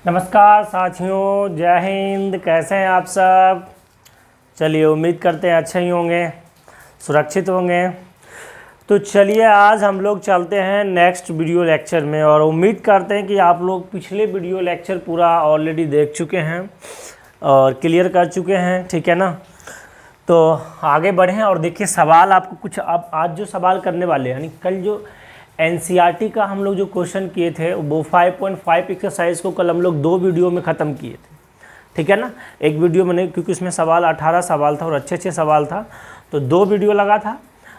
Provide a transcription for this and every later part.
नमस्कार साथियों, जय हिंद। कैसे हैं आप सब? चलिए, उम्मीद करते हैं अच्छे ही होंगे, सुरक्षित होंगे। तो चलिए, आज हम लोग चलते हैं नेक्स्ट वीडियो लेक्चर में और उम्मीद करते हैं कि आप लोग पिछले वीडियो लेक्चर पूरा ऑलरेडी देख चुके हैं और क्लियर कर चुके हैं, ठीक है ना। तो आगे बढ़ें और देखिए सवाल आपको कुछ अब आज जो सवाल करने वाले हैं, यानी कल जो एनसीईआरटी का हम लोग जो क्वेश्चन किए थे वो 5.5 एक्सरसाइज को कल हम लोग 2 वीडियो में ख़त्म किए थे, ठीक है ना। एक वीडियो में नहीं, क्योंकि उसमें सवाल 18 सवाल था और अच्छे सवाल था, तो 2 वीडियो लगा था।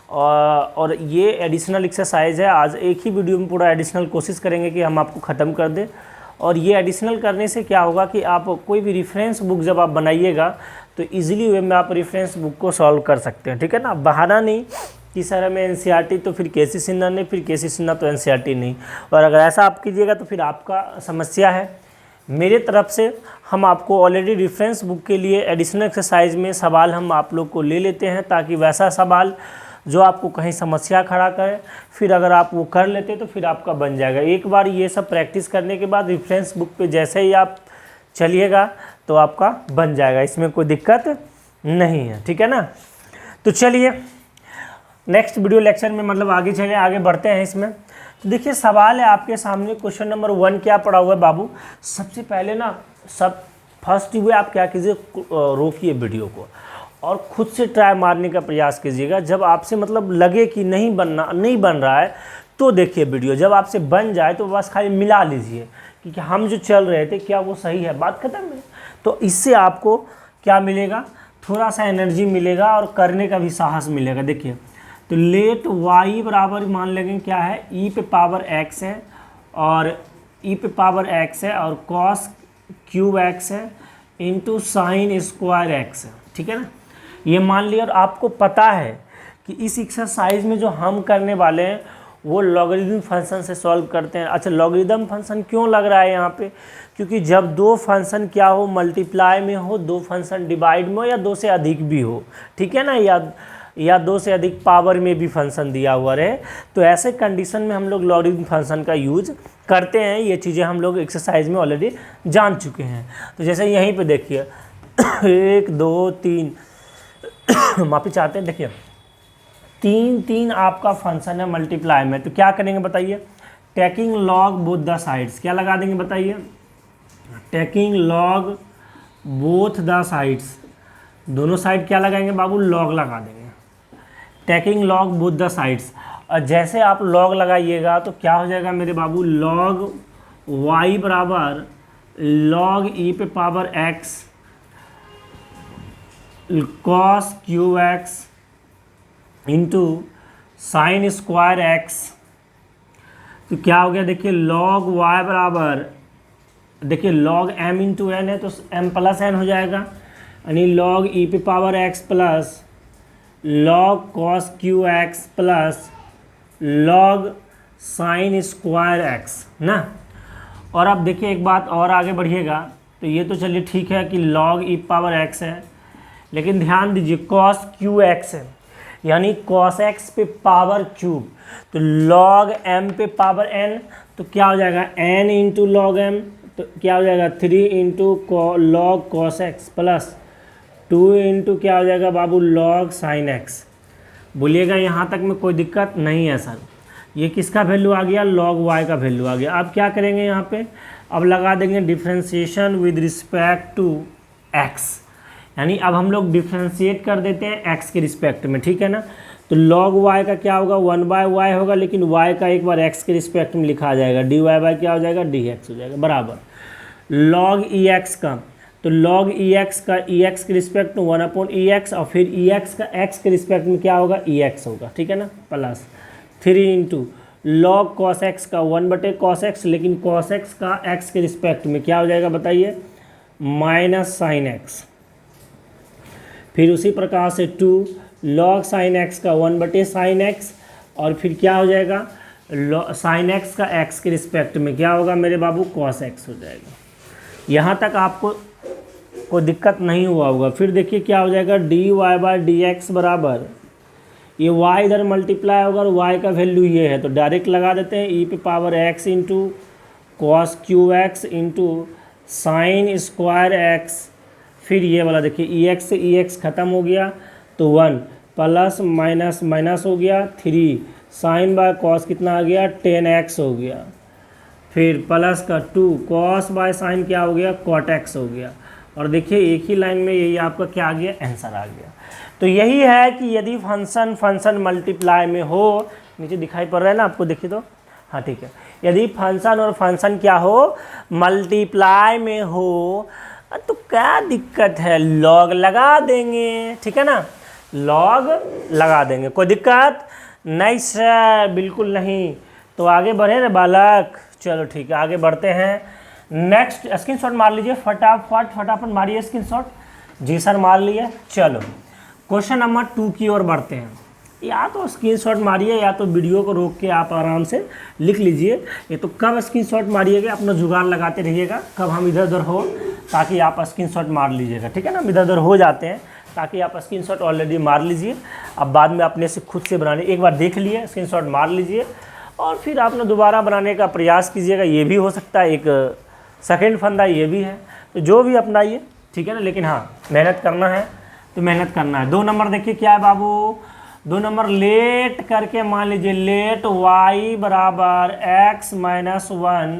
और ये एडिशनल एक्सरसाइज है। आज एक ही वीडियो में पूरा एडिशनल कोशिश करेंगे कि हम आपको ख़त्म कर दें। और ये एडिशनल करने से क्या होगा कि आप कोई भी रेफरेंस बुक जब आप बनाइएगा तो इजीली वे में आप रेफरेंस बुक को सॉल्व कर सकते हैं, ठीक है ना। बहाना नहीं कि सर हमें एनसीईआरटी तो फिर केसी सिन्हा नहीं, फिर केसी सिन्हा तो एनसीईआरटी नहीं। और अगर ऐसा आप कीजिएगा तो फिर आपका समस्या है। मेरे तरफ से हम आपको ऑलरेडी रेफरेंस बुक के लिए एडिशनल एक्सरसाइज में सवाल हम आप लोग को ले लेते हैं, ताकि वैसा सवाल जो आपको कहीं समस्या खड़ा करे, फिर अगर आप वो कर लेते तो फिर आपका बन जाएगा। एक बार ये सब प्रैक्टिस करने के बाद रेफरेंस बुक पे जैसे ही आप चलिएगा तो आपका बन जाएगा, इसमें कोई दिक्कत नहीं है, ठीक है ना। तो चलिए नेक्स्ट वीडियो लेक्चर में मतलब आगे बढ़ते हैं इसमें। तो देखिए सवाल है आपके सामने, क्वेश्चन नंबर 1 क्या पड़ा हुआ है बाबू। सबसे पहले ना फर्स्ट वे आप क्या कीजिए, रोकिए वीडियो को और खुद से ट्राई मारने का प्रयास कीजिएगा। जब आपसे मतलब लगे कि नहीं बन रहा है तो देखिए वीडियो। जब आपसे बन जाए तो बस खाली मिला लीजिए कि हम जो चल रहे थे क्या वो सही है, बात खत्म है। तो इससे आपको क्या मिलेगा, थोड़ा सा एनर्जी मिलेगा और करने का भी साहस मिलेगा। देखिए तो लेट y बराबर मान लेंगे क्या है, e पे पावर x है और e पे पावर x है और cos क्यूब x है इंटू साइन स्क्वायर x है, ठीक है ना। ये मान लिया। और आपको पता है कि इस एक्सरसाइज में जो हम करने वाले हैं वो लॉगरिथम फंक्शन से सॉल्व करते हैं। अच्छा, लॉगरिथम फंक्शन क्यों लग रहा है यहाँ पे, क्योंकि जब 2 फंक्शन क्या हो, मल्टीप्लाई में हो, 2 फंक्शन डिवाइड में हो या 2 से अधिक भी हो, ठीक है ना, या 2 से अधिक पावर में भी फंक्शन दिया हुआ रहे, तो ऐसे कंडीशन में हम लोग लॉगरिथम फंक्शन का यूज करते हैं। ये चीज़ें हम लोग एक्सरसाइज में ऑलरेडी जान चुके हैं। तो जैसे यहीं पे देखिए 1 2 3 माफ़ी चाहते हैं, देखिए 3 आपका फंक्शन है मल्टीप्लाई में, तो क्या करेंगे बताइए, taking log both the sides, क्या लगा देंगे बताइए, taking log both the sides, दोनों साइड क्या लगाएंगे बाबू, लॉग लगा देंगे। Taking log both the sides, और जैसे आप लॉग लगाइएगा तो क्या हो जाएगा मेरे बाबू, लॉग y बराबर लॉग e पे power x cos cube x into sine square x। तो क्या हो गया, देखिए लॉग y बराबर, देखिए लॉग m इंटू एन है तो m प्लस एन हो जाएगा, यानी लॉग e पे power x plus log cos Q x plus log sine square x ना। और अब देखिए एक बात और आगे बढ़िएगा, तो ये तो चलिए ठीक है कि लॉग e पावर x है, लेकिन ध्यान दीजिए cos क्यू x है, यानी cos x पे पावर क्यूब, तो log m पे पावर n, तो क्या हो जाएगा n इंटू लॉग m, तो क्या हो जाएगा 3 into log cos x plus 2 into क्या हो जाएगा बाबू log sin x। बोलिएगा यहाँ तक में कोई दिक्कत नहीं है सर। ये किसका वैल्यू आ गया, log y का वैल्यू आ गया। अब क्या करेंगे यहाँ पे, अब लगा देंगे differentiation with respect to x, यानी अब हम लोग डिफ्रेंशिएट कर देते हैं x के रिस्पेक्ट में, ठीक है ना। तो log y का क्या होगा 1/y होगा, लेकिन y का एक बार x के रिस्पेक्ट में लिखा जाएगा, dy बाय क्या हो जाएगा dx हो जाएगा, बराबर log ex का, तो log ex का ex के रिस्पेक्ट में 1/ex और फिर ex का x के रिस्पेक्ट में क्या होगा ex होगा, ठीक है ना, plus 3 into log cos x का 1/cos x, लेकिन cos x का x के रिस्पेक्ट में क्या हो जाएगा बताइए, माइनस साइन x। फिर उसी प्रकार से 2 log sin x का 1/sin x और फिर क्या हो जाएगा, sin x का x के रिस्पेक्ट में क्या होगा मेरे बाबू cos x हो जाएगा। यहाँ तक आपको कोई दिक्कत नहीं हुआ होगा। फिर देखिए क्या हो जाएगा, dy/dx बराबर, ये y इधर मल्टीप्लाई होगा और y का वैल्यू ये है तो डायरेक्ट लगा देते हैं, e पे power x into cos Q x into sine square x, फिर ये वाला देखिए ई एक्स से ई एक्स ख़त्म हो गया तो 1 प्लस माइनस माइनस हो गया 3 साइन बाय कॉस कितना आ गया 10x हो गया, फिर प्लस का 2 कॉस बाय साइन क्या हो गया कॉट एक्स हो गया। और देखिए एक ही लाइन में यही आपका क्या आ गया आंसर आ गया। तो यही है कि यदि फंक्शन मल्टीप्लाई में हो, नीचे दिखाई पड़ रहा है ना आपको, देखिए तो हाँ ठीक है, यदि फंक्शन और फंक्शन क्या हो मल्टीप्लाई में हो तो क्या दिक्कत है, लॉग लगा देंगे, ठीक है ना, लॉग लगा देंगे, कोई दिक्कत नहीं सर, बिल्कुल नहीं। तो आगे बढ़े ना बालक, चलो ठीक है आगे बढ़ते हैं। नेक्स्ट स्क्रीनशॉट मार लीजिए, फटाफट मारिए स्क्रीनशॉट। जी सर मार लिए। चलो क्वेश्चन नंबर 2 की ओर बढ़ते हैं। या तो स्क्रीनशॉट मारिए या तो वीडियो को रोक के आप आराम से लिख लीजिए। ये तो कब स्क्रीनशॉट मारिएगा, अपना जुगाड़ लगाते रहिएगा, कब हम इधर उधर हो ताकि आप स्क्रीनशॉट मार लीजिएगा, ठीक है ना, इधर उधर हो जाते हैं ताकि आप स्क्रीनशॉट ऑलरेडी मार लीजिए। अब बाद में अपने से खुद से बनाने, एक बार देख लिए स्क्रीनशॉट मार लीजिए और फिर आपने दोबारा बनाने का प्रयास कीजिएगा, ये भी हो सकता है, एक सेकंड फंदा ये भी है, तो जो भी अपनाइए, ठीक है ना, लेकिन हाँ मेहनत करना है तो मेहनत करना है। 2 नंबर देखिए क्या है बाबू, 2 नंबर लेट करके मान लीजिए, लेट y बराबर x minus 1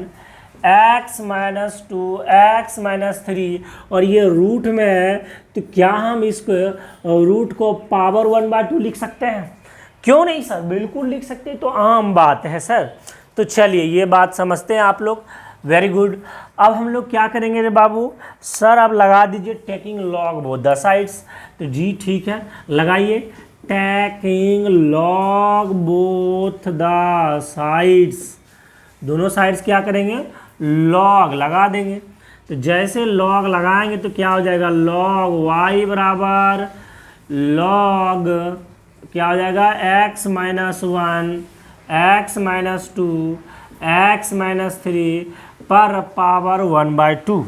x minus 2 x minus 3 और ये रूट में है, तो क्या हम इसको रूट को पावर 1/2 लिख सकते हैं? क्यों नहीं सर, बिल्कुल लिख सकते हैं, तो आम बात है सर। तो चलिए ये बात समझते हैं आप लोग, वेरी गुड। अब हम लोग क्या करेंगे रे बाबू, सर आप लगा दीजिए taking log both the sides, तो जी ठीक है लगाइए, taking log both the sides, दोनों साइड्स क्या करेंगे लॉग लगा देंगे। तो जैसे लॉग लगाएंगे तो क्या हो जाएगा, लॉग y बराबर लॉग क्या हो जाएगा x minus 1 x minus 2 x minus 3 पर पावर 1/2।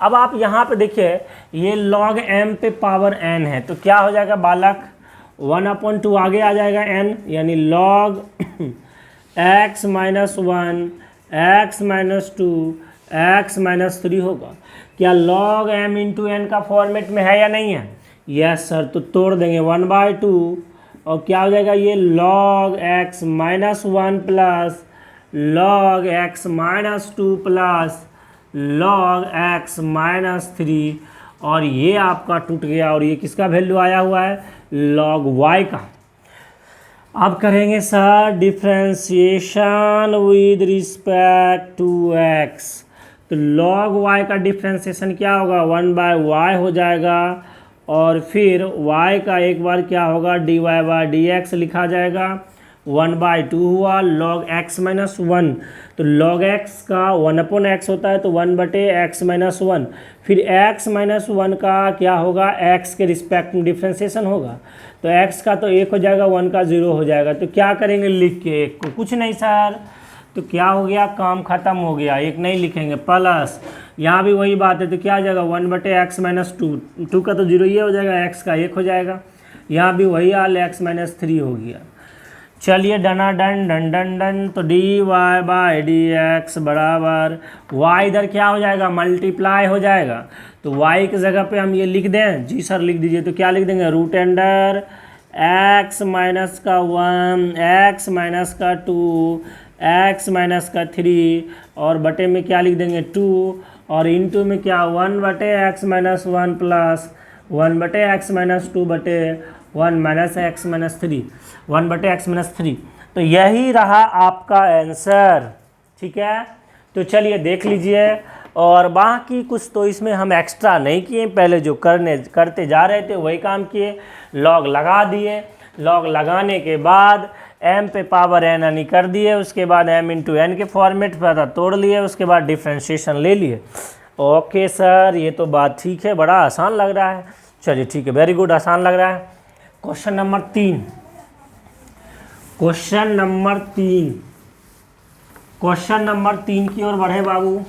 अब आप यहाँ पे देखिए ये log m पे पावर n है, तो क्या हो जाएगा बालक 1/2 आगे आ जाएगा n, यानी log x minus 1 x minus 2 x minus 3 होगा। क्या log m इंटू n का फॉर्मेट में है या नहीं है? यस सर, तो तोड़ देंगे 1/2 और क्या हो जाएगा ये log x minus 1 plus log x minus 2 plus log x minus 3, और ये आपका टूट गया और ये किसका वैल्यू आया हुआ है log y का। अब करेंगे sir differentiation with respect to x, तो log y का डिफ्रेंशिएशन क्या होगा 1/y हो जाएगा और फिर y का एक बार क्या होगा dy/dx लिखा जाएगा, 1/2 हुआ log x माइनस 1, तो log x का 1/x होता है तो 1/x माइनस 1, फिर x माइनस 1 का क्या होगा x के रिस्पेक्ट में डिफ्रेंशिएशन होगा, तो x का तो 1 हो जाएगा 1 का 0 हो जाएगा। तो क्या करेंगे लिख के 1 को, कुछ नहीं सर, तो क्या हो गया काम खत्म हो गया, 1 नहीं लिखेंगे प्लस यहाँ भी वही बात है, तो क्या आ जाएगा 1/x माइनस 2 का तो 0 ये हो जाएगा, x का 1 हो जाएगा, यहाँ भी वही हाल x माइनस 3 हो गया। चलिए डना डन डन डन डन, तो dy/dx बराबर y इधर क्या हो जाएगा मल्टीप्लाई हो जाएगा, तो y की जगह पे हम ये लिख दें, जी सर लिख दीजिए, तो क्या लिख देंगे रूट अंडर x माइनस का 1 x माइनस का 2 x माइनस का 3 और बटे में क्या लिख देंगे 2 और इनटू में क्या 1/x minus 1 plus 1/x minus 2 बटे 1 minus x minus 3 1/x minus 3। तो यही रहा आपका आंसर, ठीक है। तो चलिए देख लीजिए, और बाकी कुछ तो इसमें हम एक्स्ट्रा नहीं किए, पहले जो करते जा रहे थे वही काम किए, लॉग लगा दिए, लॉग लगाने के बाद m पे पावर n यानी कर दिए, उसके बाद m इंटू n के फॉर्मेट पर तोड़ लिए, उसके बाद डिफ्रेंशिएशन ले लिए। ओके सर, ये तो बात ठीक है, बड़ा आसान लग रहा है, चलिए ठीक है, वेरी गुड, आसान लग रहा है। Question number 3, question number 3, question number 3 की ओर बढ़े बाबू।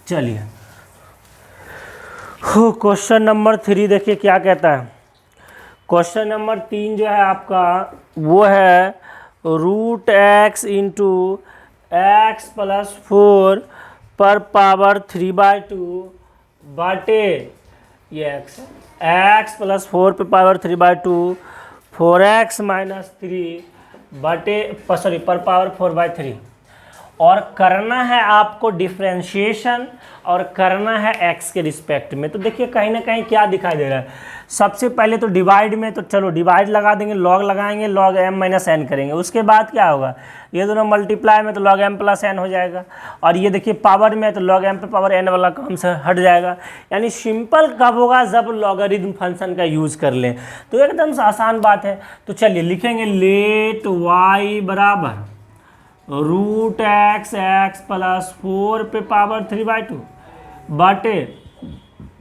चलिए क्वेश्चन नंबर 3 देखिए क्या कहता है। क्वेश्चन नंबर 3 जो है आपका वो है root x into X plus 4 पर पावर 3/2 बाटे ये एक्स प्लस 4 पे पावर 3/2 4x माइनस 3 बटे सॉरी पर पावर 4/3 और करना है आपको डिफ्रेंशिएशन और करना है x के रिस्पेक्ट में। तो देखिए कहीं ना कहीं क्या दिखाई दे रहा है, सबसे पहले तो डिवाइड में, तो चलो डिवाइड लगा देंगे, लॉग लगाएंगे, लॉग m माइनस एन करेंगे। उसके बाद क्या होगा, ये दोनों मल्टीप्लाई में तो लॉग m प्लस एन हो जाएगा, और ये देखिए पावर में तो लॉग m पे पावर n वाला काम से हट जाएगा। यानी सिंपल कब होगा, जब लॉगरिथम फंक्शन का यूज़ कर लें, तो एकदम से आसान बात है। तो चलिए लिखेंगे लेट y बराबर रूट एक्स प्लस 4 पे पावर 3/2 बटे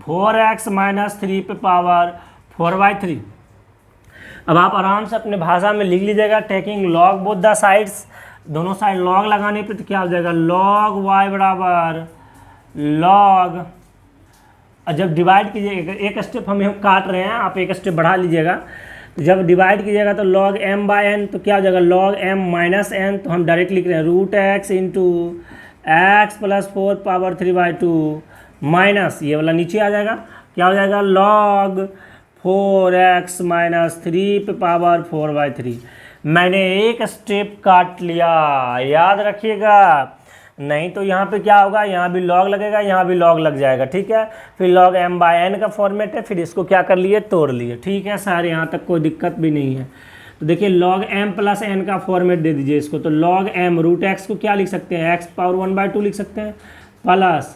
4x माइनस 3 पे पावर 4/3। अब आप आराम से अपने भाषा में लिख लीजिएगा, taking log both the sides, दोनों साइड लॉग लगाने पे तो क्या हो जाएगा, लॉग y बराबर लॉग, जब डिवाइड कीजिएगा, एक स्टेप हम काट रहे हैं, आप एक स्टेप बढ़ा लीजिएगा, जब डिवाइड कीजिएगा तो log m/n, तो क्या हो जाएगा log m माइनस एन, तो हम डायरेक्ट लिख रहे हैं root X into X plus 4 power 3/2 minus ये वाला नीचे आ जाएगा, क्या हो जाएगा log 4x माइनस 3 पे पावर 4/3। मैंने एक स्टेप काट लिया, याद रखिएगा, नहीं तो यहाँ पे क्या होगा, यहाँ भी लॉग लगेगा, यहाँ भी लॉग लग जाएगा, ठीक है। फिर log m/n का फॉर्मेट है, फिर इसको क्या कर लिए, तोड़ लिए, ठीक है सर, यहाँ तक कोई दिक्कत भी नहीं है। तो देखिए log m प्लस n का फॉर्मेट दे दीजिए इसको, तो log m रूट एक्स को क्या लिख सकते हैं, x पावर 1/2 लिख सकते हैं, प्लस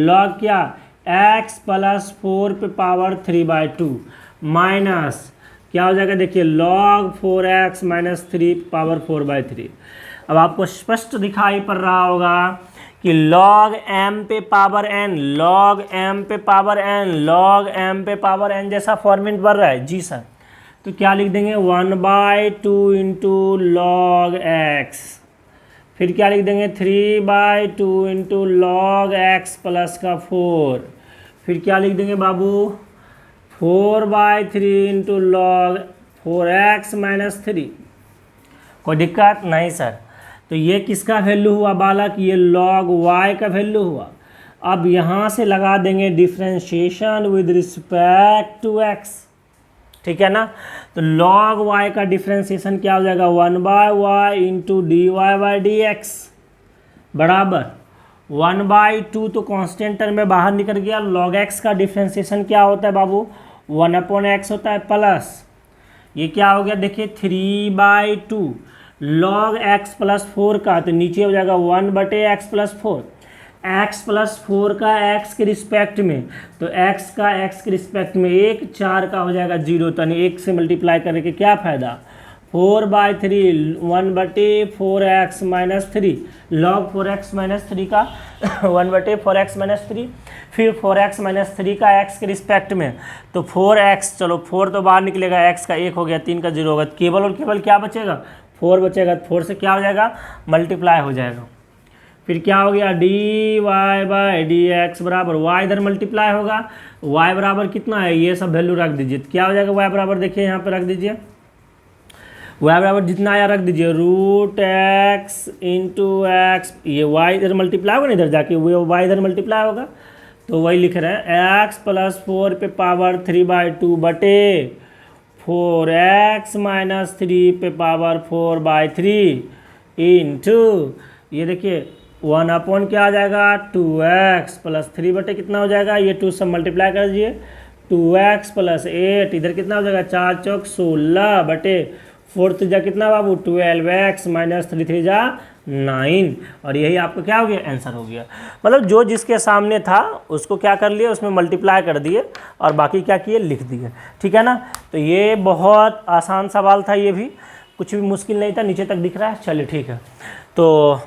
log क्या x प्लस 4 पे पावर 3/2 माइनस क्या हो जाएगा, देखिए log 4x माइनस 3 पावर 4/3। अब आपको स्पष्ट दिखाई पड़ रहा होगा कि log m पे पावर n, log m पे पावर n, log m पे पावर n जैसा फॉर्मेट बन रहा है जी सर। तो क्या लिख देंगे 1/2 इंटू लॉग x, फिर क्या लिख देंगे 3/2 इंटू लॉग x प्लस का 4, फिर क्या लिख देंगे बाबू 4/3 इंटू लॉग 4x माइनस 3। कोई दिक्कत नहीं सर। तो ये किसका वैल्यू हुआ बालक, ये log y का वैल्यू हुआ। अब यहाँ से लगा देंगे differentiation with respect to x, ठीक है ना। तो log y का डिफ्रेंशिएशन क्या हो जाएगा 1/y इंटू dy/dx बराबर 1/2, तो कांस्टेंट टर्म में बाहर निकल गया। log x का डिफ्रेंशिएशन क्या होता है बाबू 1/x होता है, प्लस ये क्या हो गया देखिए 3/2 log x प्लस 4 का, तो नीचे हो जाएगा 1/x प्लस 4, x प्लस 4 का x के रिस्पेक्ट में, तो x का x के रिस्पेक्ट में 1, 4 का हो जाएगा 0, तो 1 से मल्टीप्लाई करने के क्या फ़ायदा 4/3 1/4x minus 3 log 4x minus 3 का 1/4x माइनस 3, फिर 4x माइनस 3 का x के रिस्पेक्ट में, तो 4x, चलो 4 तो बाहर निकलेगा, x का 1 हो गया, 3 का 0 होगा, केवल और केवल क्या बचेगा 4 बचेगा, 4 से क्या हो जाएगा मल्टीप्लाई हो जाएगा। फिर क्या हो गया dy/dx बराबर y इधर मल्टीप्लाई होगा, y बराबर कितना है, ये सब वैल्यू रख दीजिए, क्या हो जाएगा y बराबर, देखिए यहाँ पे रख दीजिए, y बराबर जितना आया रख दीजिए रूट x इंटू एक्स, ये y इधर मल्टीप्लाई होगा ना, इधर जाके वो y इधर मल्टीप्लाई होगा, तो वही लिख रहे हैं x प्लस 4 पे पावर 3/2 बटे 4x माइनस 3 पे पावर 4/3 इंटू ये देखिए 1 क्या आ जाएगा 2x प्लस 3 बटे कितना हो जाएगा, ये 2 सब मल्टीप्लाई कर दीजिए 2x प्लस 8, इधर कितना हो जाएगा 4 चौक 16 बटे 4 3 जा कितना बाबू 12x माइनस 3 3 जा 9, और यही आपका क्या हो गया आंसर हो गया। मतलब जो जिसके सामने था उसको क्या कर लिए, उसमें मल्टीप्लाई कर दिए और बाकी क्या किए लिख दिए, ठीक है ना। तो ये बहुत आसान सवाल था, ये भी कुछ भी मुश्किल नहीं था, नीचे तक दिख रहा है, चलिए ठीक है। तो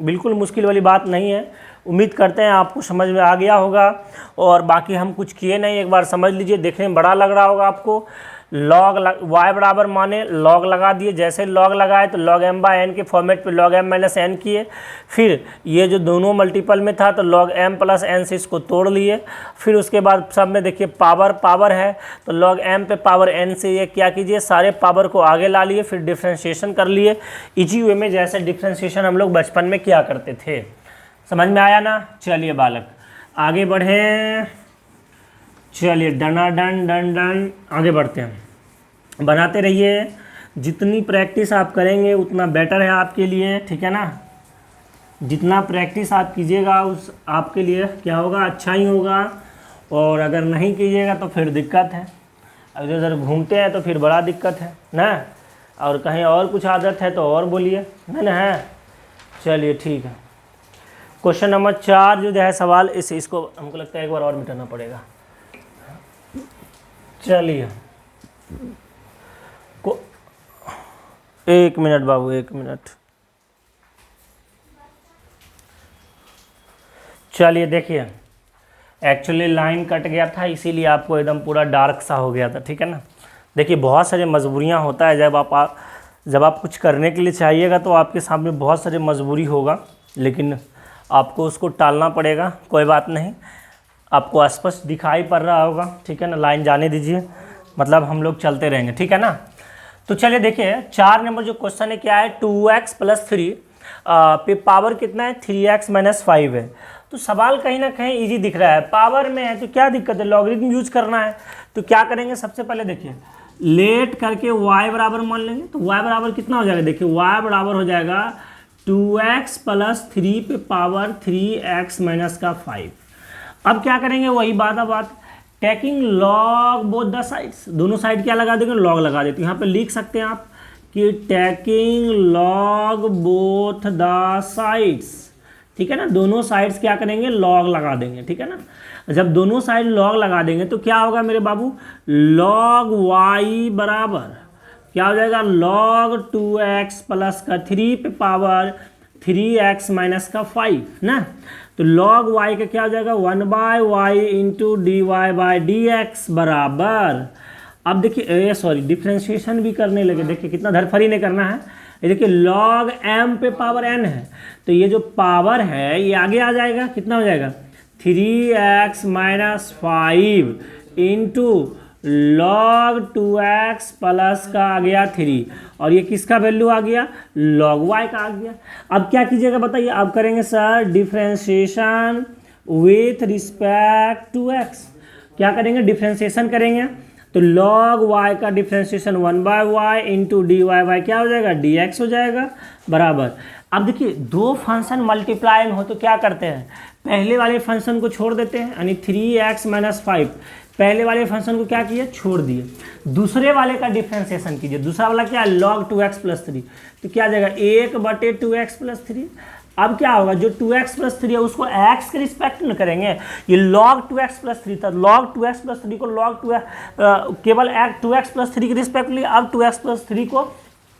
बिल्कुल मुश्किल वाली बात नहीं है, उम्मीद करते हैं आपको समझ में आ गया होगा, और बाकी हम कुछ किए नहीं, एक बार समझ लीजिए, देखने में बड़ा लग रहा होगा आपको, लॉग y बराबर माने लॉग लगा दिए, जैसे लॉग लगाए तो log m बाय n के फॉर्मेट पे log m माइनस n किए, फिर ये जो दोनों मल्टीपल में था तो log m प्लस n से इसको तोड़ लिए, फिर उसके बाद सब में देखिए पावर है तो log m पे पावर n से ये क्या कीजिए सारे पावर को आगे ला लिए, फिर डिफ्रेंशिएशन कर लिए इजी वे में, जैसे डिफ्रेंशिएशन हम लोग बचपन में किया करते थे। समझ में आया ना? चलिए बालक आगे बढ़ें, चलिए डना डन डन डन आगे बढ़ते हैं। बनाते रहिए, जितनी प्रैक्टिस आप करेंगे उतना बेटर है आपके लिए, ठीक है ना? जितना प्रैक्टिस आप कीजिएगा उस आपके लिए क्या होगा, अच्छा ही होगा, और अगर नहीं कीजिएगा तो फिर दिक्कत है। अगर इधर घूमते हैं तो फिर बड़ा दिक्कत है ना, और कहीं और कुछ आदत है तो और बोलिए ना है। चलिए ठीक है, क्वेश्चन नंबर 4 जो है सवाल इसको हमको लगता है एक बार और मिटाना पड़ेगा। चलिए एक मिनट बाबू, एक मिनट। चलिए देखिए, एक्चुअली लाइन कट गया था इसीलिए आपको एकदम पूरा डार्क सा हो गया था, ठीक है ना? देखिए बहुत सारे मजबूरियां होता है, जब आप कुछ करने के लिए चाहिएगा तो आपके सामने बहुत सारे मजबूरी होगा, लेकिन आपको उसको टालना पड़ेगा। कोई बात नहीं, आपको स्पष्ट दिखाई पड़ रहा होगा, ठीक है ना? लाइन जाने दीजिए, मतलब हम लोग चलते रहेंगे, ठीक है ना? तो चलिए देखिए 4 नंबर जो क्वेश्चन है क्या है, 2x प्लस 3 पे पावर कितना है, 3x माइनस 5 है। तो सवाल कहीं ना कहीं इजी दिख रहा है, पावर में है तो क्या दिक्कत है, लॉगरिथम यूज करना है। तो क्या करेंगे, सबसे पहले देखिए लेट करके y बराबर मान लेंगे, तो y बराबर कितना हो जाएगा, देखिए y बराबर हो जाएगा 2x प्लस 3 पे पावर 3x माइनस का 5। अब क्या करेंगे, वही बात taking log both the sides, दोनों साइड क्या लगा देंगे, लॉग लगा देते हैं। यहाँ पे लिख सकते हैं आप कि taking log both the sides, ठीक है ना? दोनों साइड्स क्या करेंगे, लॉग लगा देंगे, ठीक है ना? जब दोनों साइड लॉग लगा देंगे तो क्या होगा मेरे बाबू, लॉग y बराबर क्या हो जाएगा, log 2x प्लस का 3 पे पावर 3x माइनस का 5 ना। तो log y का क्या हो जाएगा, 1/y into D Y by D x बराबर, अब देखिए सॉरी डिफ्रेंशिएशन भी करने लगे, देखिए कितना धरफरी नहीं करना है। ये देखिए log m पे पावर n है, तो ये जो पावर है ये आगे आ जाएगा, कितना हो जाएगा 3x minus 5 into log 2x plus का आ गया 3, और ये किसका वैल्यू आ गया, log y का आ गया। अब क्या कीजिएगा बताइए, अब करेंगे sir differentiation with respect to x, क्या करेंगे, डिफ्रेंशिएशन करेंगे तो log y का differentiation 1/y into D Y by क्या हो जाएगा, dx हो जाएगा बराबर। अब देखिए दो फंक्शन मल्टीप्लाई हो तो क्या करते हैं, पहले वाले फंक्शन को छोड़ देते हैं, यानी 3x माइनस 5 पहले वाले फंक्शन को क्या किए, छोड़ दिए, दूसरे वाले का डिफ्रेंशिएशन कीजिए। दूसरा वाला क्या है, log 2x प्लस 3, तो क्या आ जाएगा 1/2x प्लस 3। अब क्या होगा, जो 2x प्लस 3 है उसको x के रिस्पेक्ट में करेंगे, ये log 2x प्लस 3 था, log 2x प्लस 3 को log 2x केवल 2x प्लस 3 के रिस्पेक्ट लिए, अब 2x प्लस 3 को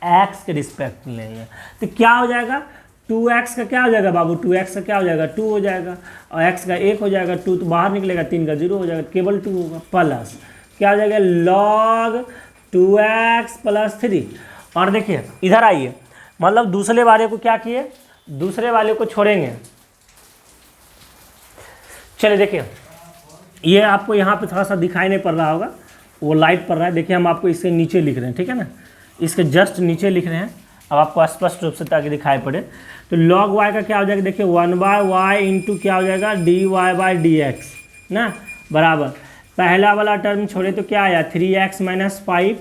x के रिस्पेक्ट में लेंगे, तो क्या हो जाएगा 2x का क्या हो जाएगा बाबू, 2x का क्या हो जाएगा 2 हो जाएगा, और x का 1 हो जाएगा, 2 तो बाहर निकलेगा, 3 का 0 हो जाएगा, केवल 2 होगा, प्लस क्या हो जाएगा log 2x प्लस 3। और देखिए इधर आइए, मतलब दूसरे वाले को क्या किए, दूसरे वाले को छोड़ेंगे। चलिए देखिए ये आपको यहाँ पे थोड़ा सा दिखाई नहीं पड़ रहा होगा, वो लाइट पड़ रहा है, देखिए हम आपको इससे नीचे लिख रहे हैं, ठीक है ना, इसके जस्ट नीचे लिख रहे हैं, अब आपको स्पष्ट रूप से ताकि दिखाई पड़े। तो log y का क्या हो जाएगा, देखिए 1/y इंटू क्या हो जाएगा D Y by D X ना बराबर, पहला वाला टर्म छोड़े तो क्या आया 3x माइनस 5,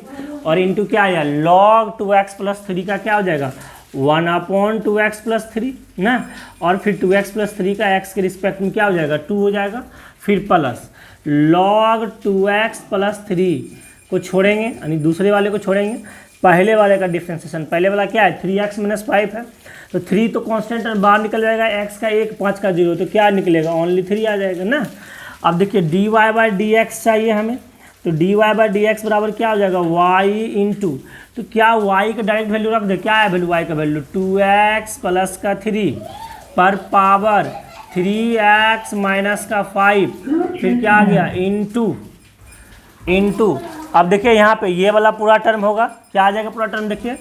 और इंटू क्या आया log 2x प्लस 3 का क्या हो जाएगा 1/2x प्लस 3 ना, और फिर 2x प्लस 3 का x के रिस्पेक्ट में क्या हो जाएगा 2 हो जाएगा, फिर प्लस log 2x प्लस 3 को छोड़ेंगे, यानी दूसरे वाले को छोड़ेंगे, पहले वाले का डिफ्रेंशिएशन, पहले वाला क्या है 3x माइनस 5 है, तो 3 तो कांस्टेंट बाहर निकल जाएगा, x का 1 5 का 0, तो क्या निकलेगा ओनली 3 आ जाएगा ना। अब देखिए D Y by D X चाहिए हमें, तो D Y by D x बराबर क्या हो जाएगा y इंटू, तो क्या y का डायरेक्ट वैल्यू रख दे, क्या है वैल्यू y का वैल्यू 2x प्लस का 3 पर पावर 3x माइनस का 5, फिर क्या आ गया इंटू, अब देखिए यहाँ पे ये वाला पूरा टर्म होगा, क्या आ जाएगा पूरा टर्म, देखिए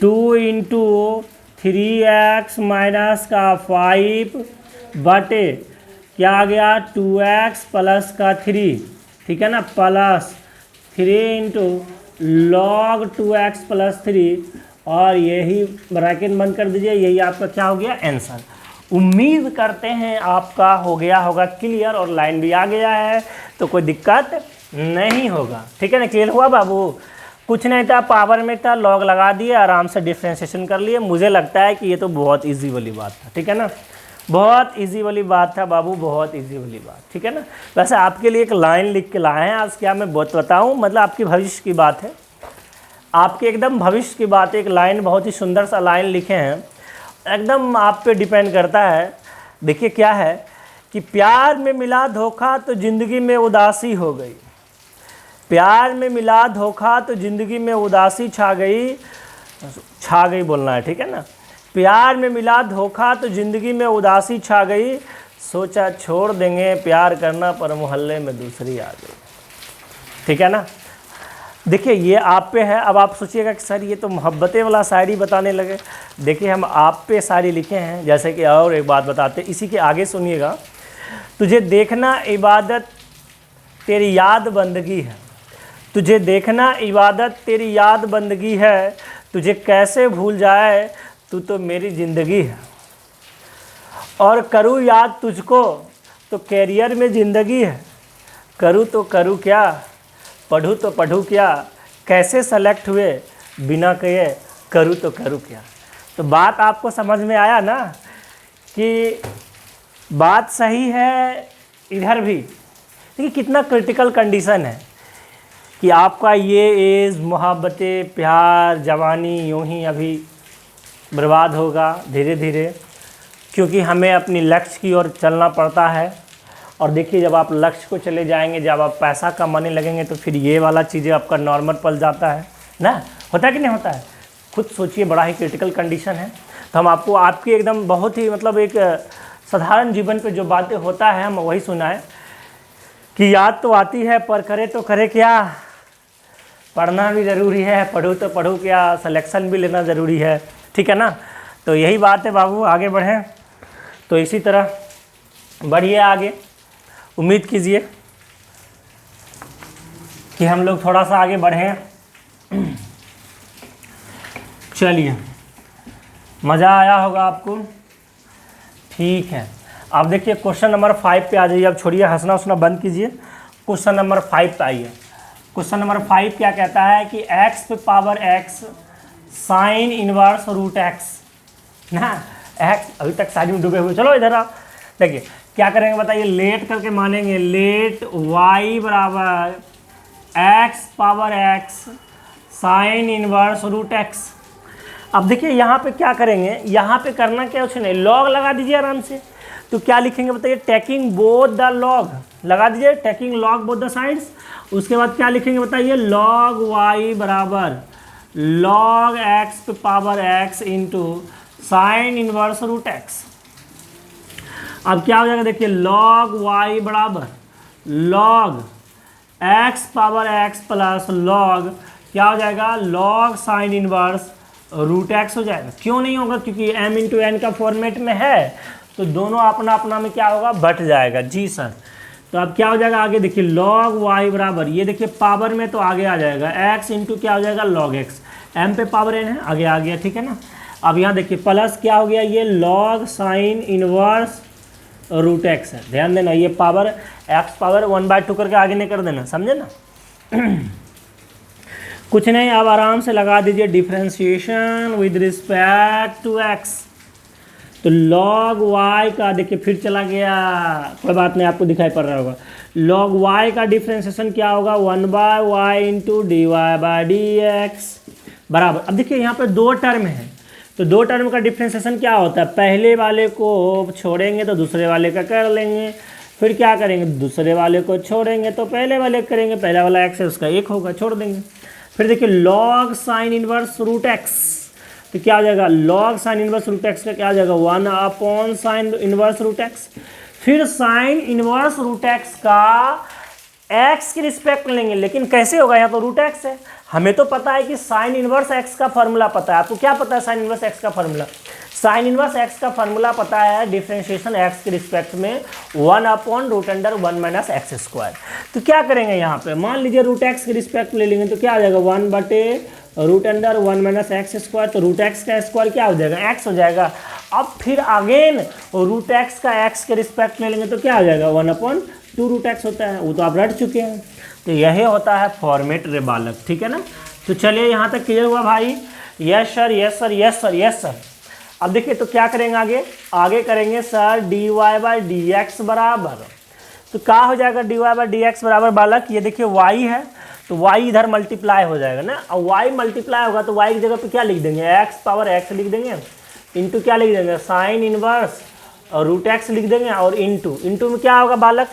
2 इंटू 3x माइनस का 5 बटे क्या आ गया 2x प्लस का 3, ठीक है ना, plus 3 into log 2x plus 3, और यही ब्रैकेट बंद कर दीजिए, यही आपका क्या हो गया आंसर। उम्मीद करते हैं आपका हो गया होगा क्लियर और लाइन भी आ गया है तो कोई दिक्कत नहीं होगा, ठीक है ना। क्लियर हुआ बाबू, कुछ नहीं था, पावर में था, लॉग लगा दिए, आराम से डिफ्रेंशिएशन कर लिए। मुझे लगता है कि ये तो बहुत इजी वाली बात था, ठीक है ना, बहुत इजी वाली बात था बाबू, बहुत इजी वाली बात, ठीक है ना। वैसे आपके लिए एक लाइन लिख के लाए हैं आज, क्या मैं बहुत बताऊँ, मतलब आपकी भविष्य की बात है, आपके एकदम भविष्य की बात है। एक लाइन, बहुत ही सुंदर सा लाइन लिखे हैं, एकदम आप पे डिपेंड करता है। देखिए क्या है कि प्यार में मिला धोखा तो ज़िंदगी में उदासी हो गई, प्यार में मिला धोखा तो ज़िंदगी में उदासी छा गई बोलना है, ठीक है ना। प्यार में मिला धोखा तो ज़िंदगी में उदासी छा गई, सोचा छोड़ देंगे प्यार करना पर मोहल्ले में दूसरी आ गई, ठीक है ना। देखिए ये आप पे है। अब आप सोचिएगा कि सर ये तो मोहब्बतें वाला शायरी बताने लगे। देखिए हम आप पे शायरी लिखे हैं, जैसे कि और एक बात बताते, इसी के आगे सुनिएगा। तुझे देखना इबादत तेरी याद बंदगी है, तुझे देखना इबादत तेरी याद बंदगी है, तुझे कैसे भूल जाए तू तो मेरी ज़िंदगी है, और करूँ याद तुझको तो कैरियर में ज़िंदगी है, करूँ तो करूँ क्या, पढ़ूँ तो पढ़ूँ क्या, कैसे सेलेक्ट हुए बिना कहे करूँ तो करूँ क्या। तो बात आपको समझ में आया ना कि बात सही है इधर भी। देखिए कितना क्रिटिकल कंडीशन है कि आपका ये एज, मोहब्बतें, प्यार, जवानी यूँ ही अभी बर्बाद होगा धीरे धीरे, क्योंकि हमें अपनी लक्ष्य की ओर चलना पड़ता है। और देखिए जब आप लक्ष्य को चले जाएंगे, जब आप पैसा कमाने लगेंगे तो फिर ये वाला चीज़ें आपका नॉर्मल पल जाता है ना, होता है कि नहीं होता है। खुद सोचिए, बड़ा ही क्रिटिकल कंडीशन है। तो हम आपको आपकी एकदम बहुत ही मतलब एक साधारण जीवन पे जो बातें होता है हम वही सुनाएं कि याद तो आती है पर करे तो करे क्या, पढ़ना भी ज़रूरी है, पढ़ूँ तो पढ़ूँ क्या, सिलेक्शन भी लेना ज़रूरी है, ठीक है ना। तो यही बात है बाबू, आगे बढ़ें। तो इसी तरह बढ़िए आगे, उम्मीद कीजिए कि हम लोग थोड़ा सा आगे बढ़ें। चलिए, मज़ा आया होगा आपको, ठीक है। अब देखिए क्वेश्चन नंबर 5 पे आ जाइए। अब छोड़िए हंसना उतना बंद कीजिए, क्वेश्चन नंबर 5 पे आइए। क्वेश्चन नंबर 5 क्या कहता है कि x पे power x sine inverse root x ना, x अभी तक साइड में डूबे हुए। चलो इधर आओ, देखिए क्या करेंगे बताइए, लेट करके मानेंगे, लेट y बराबर x power x sine inverse root x। अब देखिए यहाँ पे क्या करेंगे, यहाँ पे करना क्या कुछ नहीं, लॉग लगा दीजिए आराम से। तो क्या लिखेंगे बताइए, टेकिंग बोथ द लॉग लगा दीजिए, taking log both the sides. उसके बाद क्या लिखेंगे बताइए, लॉग y बराबर लॉग x पे power x into sine inverse root x। अब क्या हो जाएगा देखिए, लॉग y बराबर log x power x plus log क्या हो जाएगा, log sine inverse root x हो जाएगा। क्यों नहीं होगा, क्योंकि m इंटू एन का फॉर्मेट में है, तो दोनों अपना अपना में क्या होगा, बट जाएगा। जी सर। तो अब क्या हो जाएगा आगे देखिए, लॉग y बराबर, ये देखिए पावर में तो आगे आ जाएगा x इंटू क्या हो जाएगा लॉग x, m पे पावर n है, आगे आ गया, ठीक है ना। अब यहाँ देखिए प्लस क्या हो गया, ये log sine inverse root x है। ध्यान देना, ये पावर x पावर 1/2 करके आगे नहीं कर देना, समझे ना। कुछ नहीं, अब आराम से लगा दीजिए differentiation with respect to x। तो log y का देखिए फिर चला गया, कोई बात नहीं, आपको दिखाई पड़ रहा होगा। log y का डिफ्रेंशिएशन क्या होगा, 1/y into D Y by D x बराबर। अब देखिए यहाँ पे दो टर्म है, तो दो टर्म का डिफ्रेंशिएशन क्या होता है, पहले वाले को छोड़ेंगे तो दूसरे वाले का कर लेंगे, फिर क्या करेंगे, दूसरे वाले को छोड़ेंगे तो पहले वाले करेंगे, पहला वाला एक्स है उसका एक होगा, छोड़ देंगे। फिर देखिए log sine inverse root X, तो क्या हो जाएगा, log sine inverse root X का क्या हो जाएगा, 1/साइन इनवर्स रूट एक्स। फिर साइन इनवर्स रूट एक्स का एक्स की रिस्पेक्ट में लेंगे, लेकिन कैसे होगा, यहाँ तो रूट एक्स है। हमें तो पता है कि साइन इनवर्स एक्स का फॉर्मूला पता है। आपको क्या पता है साइन इनवर्स एक्स का फॉर्मूला? साइन इनवर्स एक्स का फॉर्मूला पता है डिफरेंशिएशन एक्स के रिस्पेक्ट में 1/√1 माइनस एक्स स्क्वायर। तो क्या करेंगे यहाँ पे, मान लीजिए रूट एक्स के रिस्पेक्ट में ले लेंगे तो क्या आ जाएगा 1/√1 माइनस एक्स स्क्वायर। तो रूट एक्स का स्क्वायर क्या हो जाएगा, एक्स हो जाएगा। अब फिर अगेन रूट एक्स का एक्स के रिस्पेक्ट में लेंगे तो क्या हो जाएगा 1/2 रूट एक्स होता है, वो तो आप रट चुके हैं। तो यही होता है फॉर्मेट रे बालक, ठीक है ना। तो चलिए यहाँ तक क्लियर हुआ भाई? Yes sir, yes sir, yes sir, yes sir. अब देखिए तो क्या करेंगे आगे करेंगे सर dy/dx बराबर, तो क्या हो जाएगा dy/dx बराबर बालक, ये देखिए y है तो y इधर मल्टीप्लाई हो जाएगा ना। और y मल्टीप्लाई होगा तो y की जगह पे क्या लिख देंगे, x लिख देंगे, इंटू क्या लिख देंगे साइन इनवर्स और रूट एक्स लिख देंगे, और इंटू में क्या होगा बालक,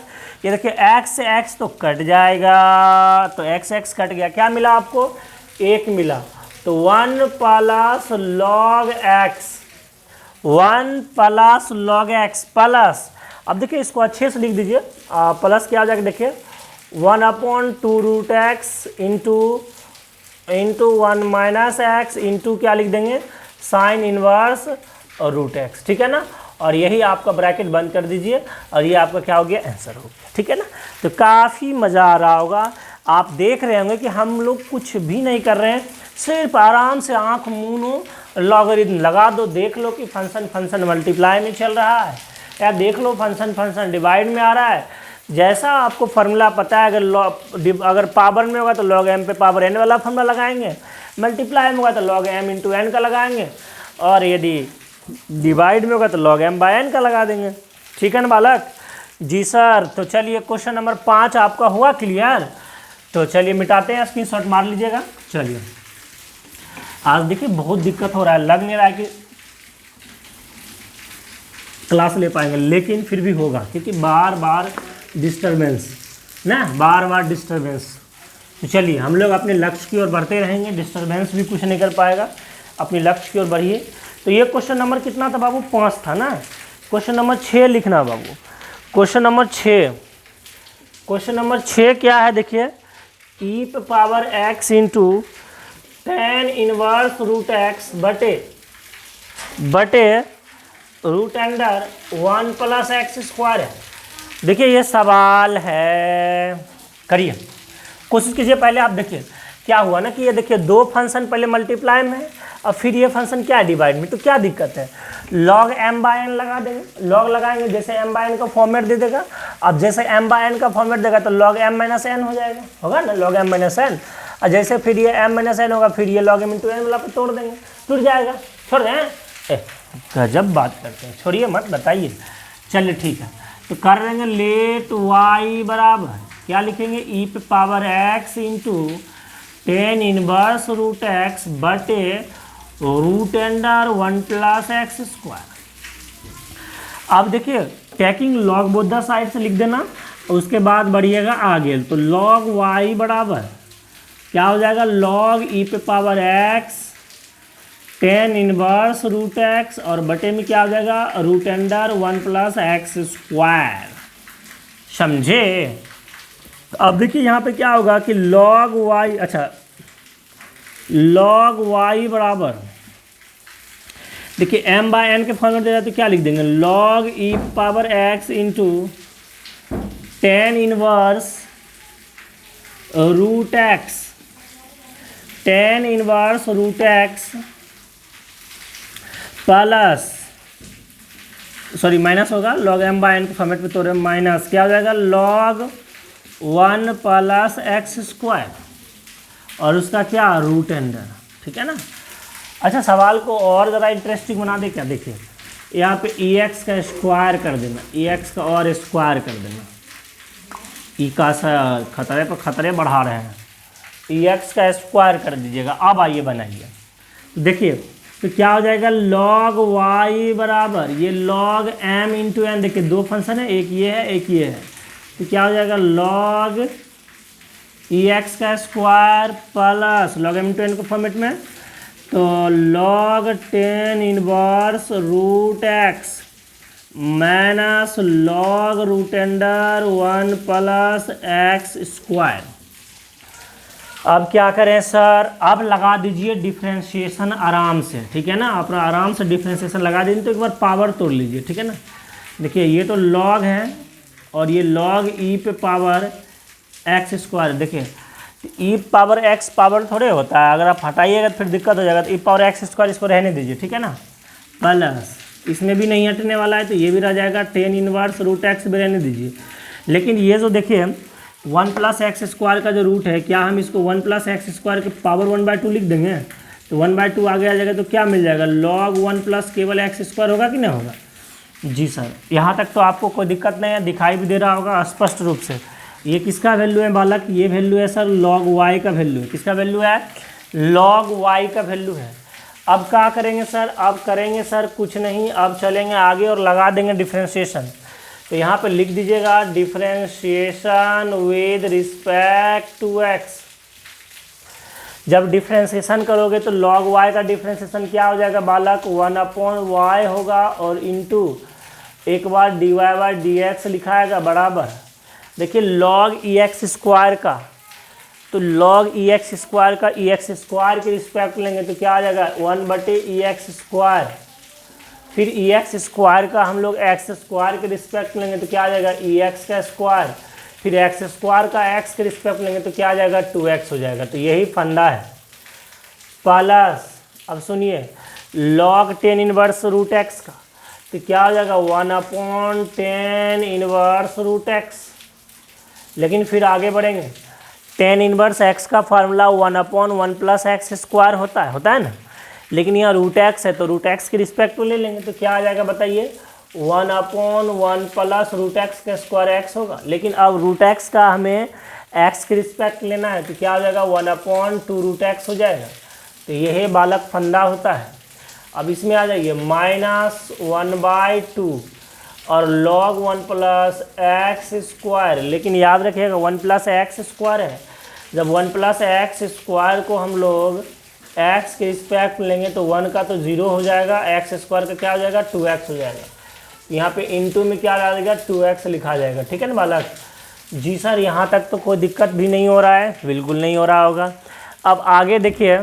ये देखिए x से x तो कट जाएगा, तो x कट गया, क्या मिला आपको 1 मिला। तो 1 प्लस लॉग x प्लस, अब देखिए इसको अच्छे से लिख दीजिए, प्लस क्या हो जाएगा देखिए 1/2 root X into 1 minus X into क्या लिख देंगे साइन इनवर्स और रूट एक्स, ठीक है ना। और यही आपका ब्रैकेट बंद कर दीजिए और ये आपका क्या हो गया, आंसर हो गया, ठीक है ना। तो काफ़ी मज़ा आ रहा होगा, आप देख रहे होंगे कि हम लोग कुछ भी नहीं कर रहे हैं, सिर्फ आराम से आँख मूनो लॉगरिथम लगा दो, देख लो कि फंक्शन मल्टीप्लाई में चल रहा है, या देख लो फंक्शन डिवाइड में आ रहा है। जैसा आपको फार्मूला पता है, अगर पावर में होगा तो log m पे पावर n वाला फार्मूला लगाएंगे, मल्टीप्लाई में होगा तो log m इंटू n का लगाएंगे, और यदि डिवाइड में होगा तो log m/n का लगा देंगे, ठीक है ना बालक जी सर। तो चलिए क्वेश्चन नंबर 5 आपका हुआ क्लियर। तो चलिए मिटाते हैं, स्क्रीनशॉट मार लीजिएगा। चलिए आज देखिए बहुत दिक्कत हो रहा है, लग नहीं रहा है कि क्लास ले पाएंगे, लेकिन फिर भी होगा क्योंकि बार बार डिस्टरबेंस ना, बार बार डिस्टरबेंस। तो चलिए हम लोग अपने लक्ष्य की ओर बढ़ते रहेंगे, डिस्टरबेंस भी कुछ नहीं कर पाएगा, अपने लक्ष्य की ओर बढ़िए। तो ये क्वेश्चन नंबर कितना था बाबू, 5 था ना। क्वेश्चन नंबर 6 लिखना बाबू, क्वेश्चन नंबर 6 क्या है देखिए, e⁻x into tan inverse root x बटे root under 1 plus x square है। देखिए ये सवाल है, करिए कोशिश कीजिए। पहले आप देखिए क्या हुआ ना कि ये देखिए 2 फंक्शन पहले मल्टीप्लाई में है और फिर ये फंक्शन क्या है डिवाइड में, तो क्या दिक्कत है, log m/n लगा देंगे, log लगाएंगे जैसे m/n का फॉर्मेट दे देगा। अब जैसे m/n का फॉर्मेट देगा तो log m-n हो जाएगा, होगा ना log m-n। और जैसे फिर ये m-n होगा, फिर ये log m इंटू n वाला पे तोड़ देंगे, टूट जाएगा। छोड़ दें, गजब बात करते हैं, छोड़िए मत बताइए। चलिए ठीक है, तो कर देंगे लेट y बराबर क्या लिखेंगे, e⁻x into tan inverse root x बटे root under 1 plus x square. अब देखिए taking log both the side से लिख देना, और उसके बाद बढ़िएगा आगे। तो log y बराबर क्या हो जाएगा, log e⁻x tan inverse root X और बटे में क्या हो जाएगा root under 1 plus x square, समझे। अब देखिए यहाँ पे क्या होगा कि log y, अच्छा log y बराबर देखिए m/n के फॉर्मेट दे रहा है तो क्या लिख देंगे log e⁻x into tan inverse root X, tan inverse root X plus, sorry minus होगा, log m/n के फॉर्मेट पे तो माइनस क्या हो जाएगा log 1 प्लस एक्स स्क्वायर और उसका क्या रूट अंडर, ठीक है ना। अच्छा सवाल को और ज़रा इंटरेस्टिंग बना दे क्या, देखिए यहाँ पे ex का स्क्वायर कर देना, ex का और स्क्वायर कर देना, ई का खतरे पर खतरे बढ़ा रहे हैं, ex का स्क्वायर कर दीजिएगा। अब आइए बनाइए, देखिए तो क्या हो जाएगा log y बराबर ये log m इंटू n, देखिए 2 फंक्शन है, एक ये है एक ये है, तो क्या हो जाएगा log ex का square plus log m into n के फॉर्मेट में, तो log tan inverse root X minus log root under 1 plus x square. अब क्या करें सर, अब लगा दीजिए डिफ्रेंशिएशन आराम से, ठीक है ना। आप आराम से डिफ्रेंशिएशन लगा दीजिए। तो एक बार पावर तोड़ लीजिए, ठीक है ना। देखिए ये तो लॉग है और ये लॉग ई पे पावर एक्स स्क्वायर। देखिए ई पावर एक्स पावर थोड़े होता है, अगर आप हटाइएगा तो फिर दिक्कत हो जाएगा। तो ई पावर एक्स स्क्वायर इसको रहने दीजिए, ठीक है ना। प्लस इसमें भी नहीं हटने वाला है तो ये भी रह जाएगा, टेन इनवर्स रूट एक्स भी रहने दीजिए। लेकिन ये जो देखिए 1 प्लस एक्स स्क्वायर का जो रूट है, क्या हम इसको 1 प्लस एक्स स्क्वायर के पावर 1/2 लिख देंगे? तो 1/2 आगे आ जाएगा तो क्या मिल जाएगा, लॉग 1 प्लस केवल एक्स स्क्वायर होगा कि नहीं होगा? जी सर, यहाँ तक तो आपको कोई दिक्कत नहीं है, दिखाई भी दे रहा होगा स्पष्ट रूप से। ये किसका वैल्यू है बालक? ये वैल्यू है सर लॉग वाई का वैल्यू है। किसका वैल्यू है? लॉग वाई का वैल्यू है। अब क्या करेंगे सर? अब करेंगे सर कुछ नहीं, अब चलेंगे आगे और लगा देंगे डिफ्रेंशिएशन। तो यहाँ पे लिख दीजिएगा differentiation with respect to X. जब डिफ्रेंशिएशन करोगे तो लॉग वाई का डिफ्रेंशिएशन क्या हो जाएगा बालक? 1/y होगा और इंटू एक बार dy बाई डी एक्स लिखाएगा बराबर। देखिए लॉग ई एक्स स्क्वायर का, तो लॉग ई एक्स स्क्वायर का ई एक्स स्क्वायर के रिस्पेक्ट लेंगे तो क्या आ जाएगा 1/x स्क्वायर। फिर ई एक्स स्क्वायर का हम लोग एक्स स्क्वायर के रिस्पेक्ट लेंगे तो क्या आ जाएगा ई एक्स का स्क्वायर। फिर एक्स स्क्वायर का एक्स के रिस्पेक्ट लेंगे तो क्या आ जाएगा 2x हो जाएगा। तो यही फंडा है। प्लस अब सुनिए लॉग 10 इनवर्स रूट एक्स का, तो क्या हो जाएगा 1/10 इनवर्स रूट एक्स। लेकिन फिर आगे बढ़ेंगे, 10 इनवर्स एक्स का फार्मूला 1/1 प्लस एक्स स्क्वायर होता है ना। लेकिन यहाँ रूट एक्स है तो रूट एक्स की रिस्पेक्ट ले लेंगे तो क्या आ जाएगा बताइए, 1/1 प्लस रूट एक्स का स्क्वायर एक्स होगा। लेकिन अब रूट एक्स का हमें एक्स की रिस्पेक्ट लेना है तो क्या हो जाएगा 1/2 रूट एक्स हो जाएगा। तो यही बालक फंडा होता है। अब इसमें आ जाइए -1/2 और log 1 प्लस एक्स स्क्वायर। लेकिन याद रखिएगा 1 प्लस एक्स स्क्वायर है। जब 1 प्लस एक्स स्क्वायर को हम लोग एक्स के रिस्पेक्ट लेंगे तो 1 का तो 0 हो जाएगा, एक्स स्क्वायर का क्या हो जाएगा 2x हो जाएगा। यहाँ पे इंटू में क्या आ जाएगा 2x लिखा जाएगा, ठीक है ना बालक। जी सर, यहाँ तक तो कोई दिक्कत भी नहीं हो रहा है, बिल्कुल नहीं हो रहा होगा। अब आगे देखिए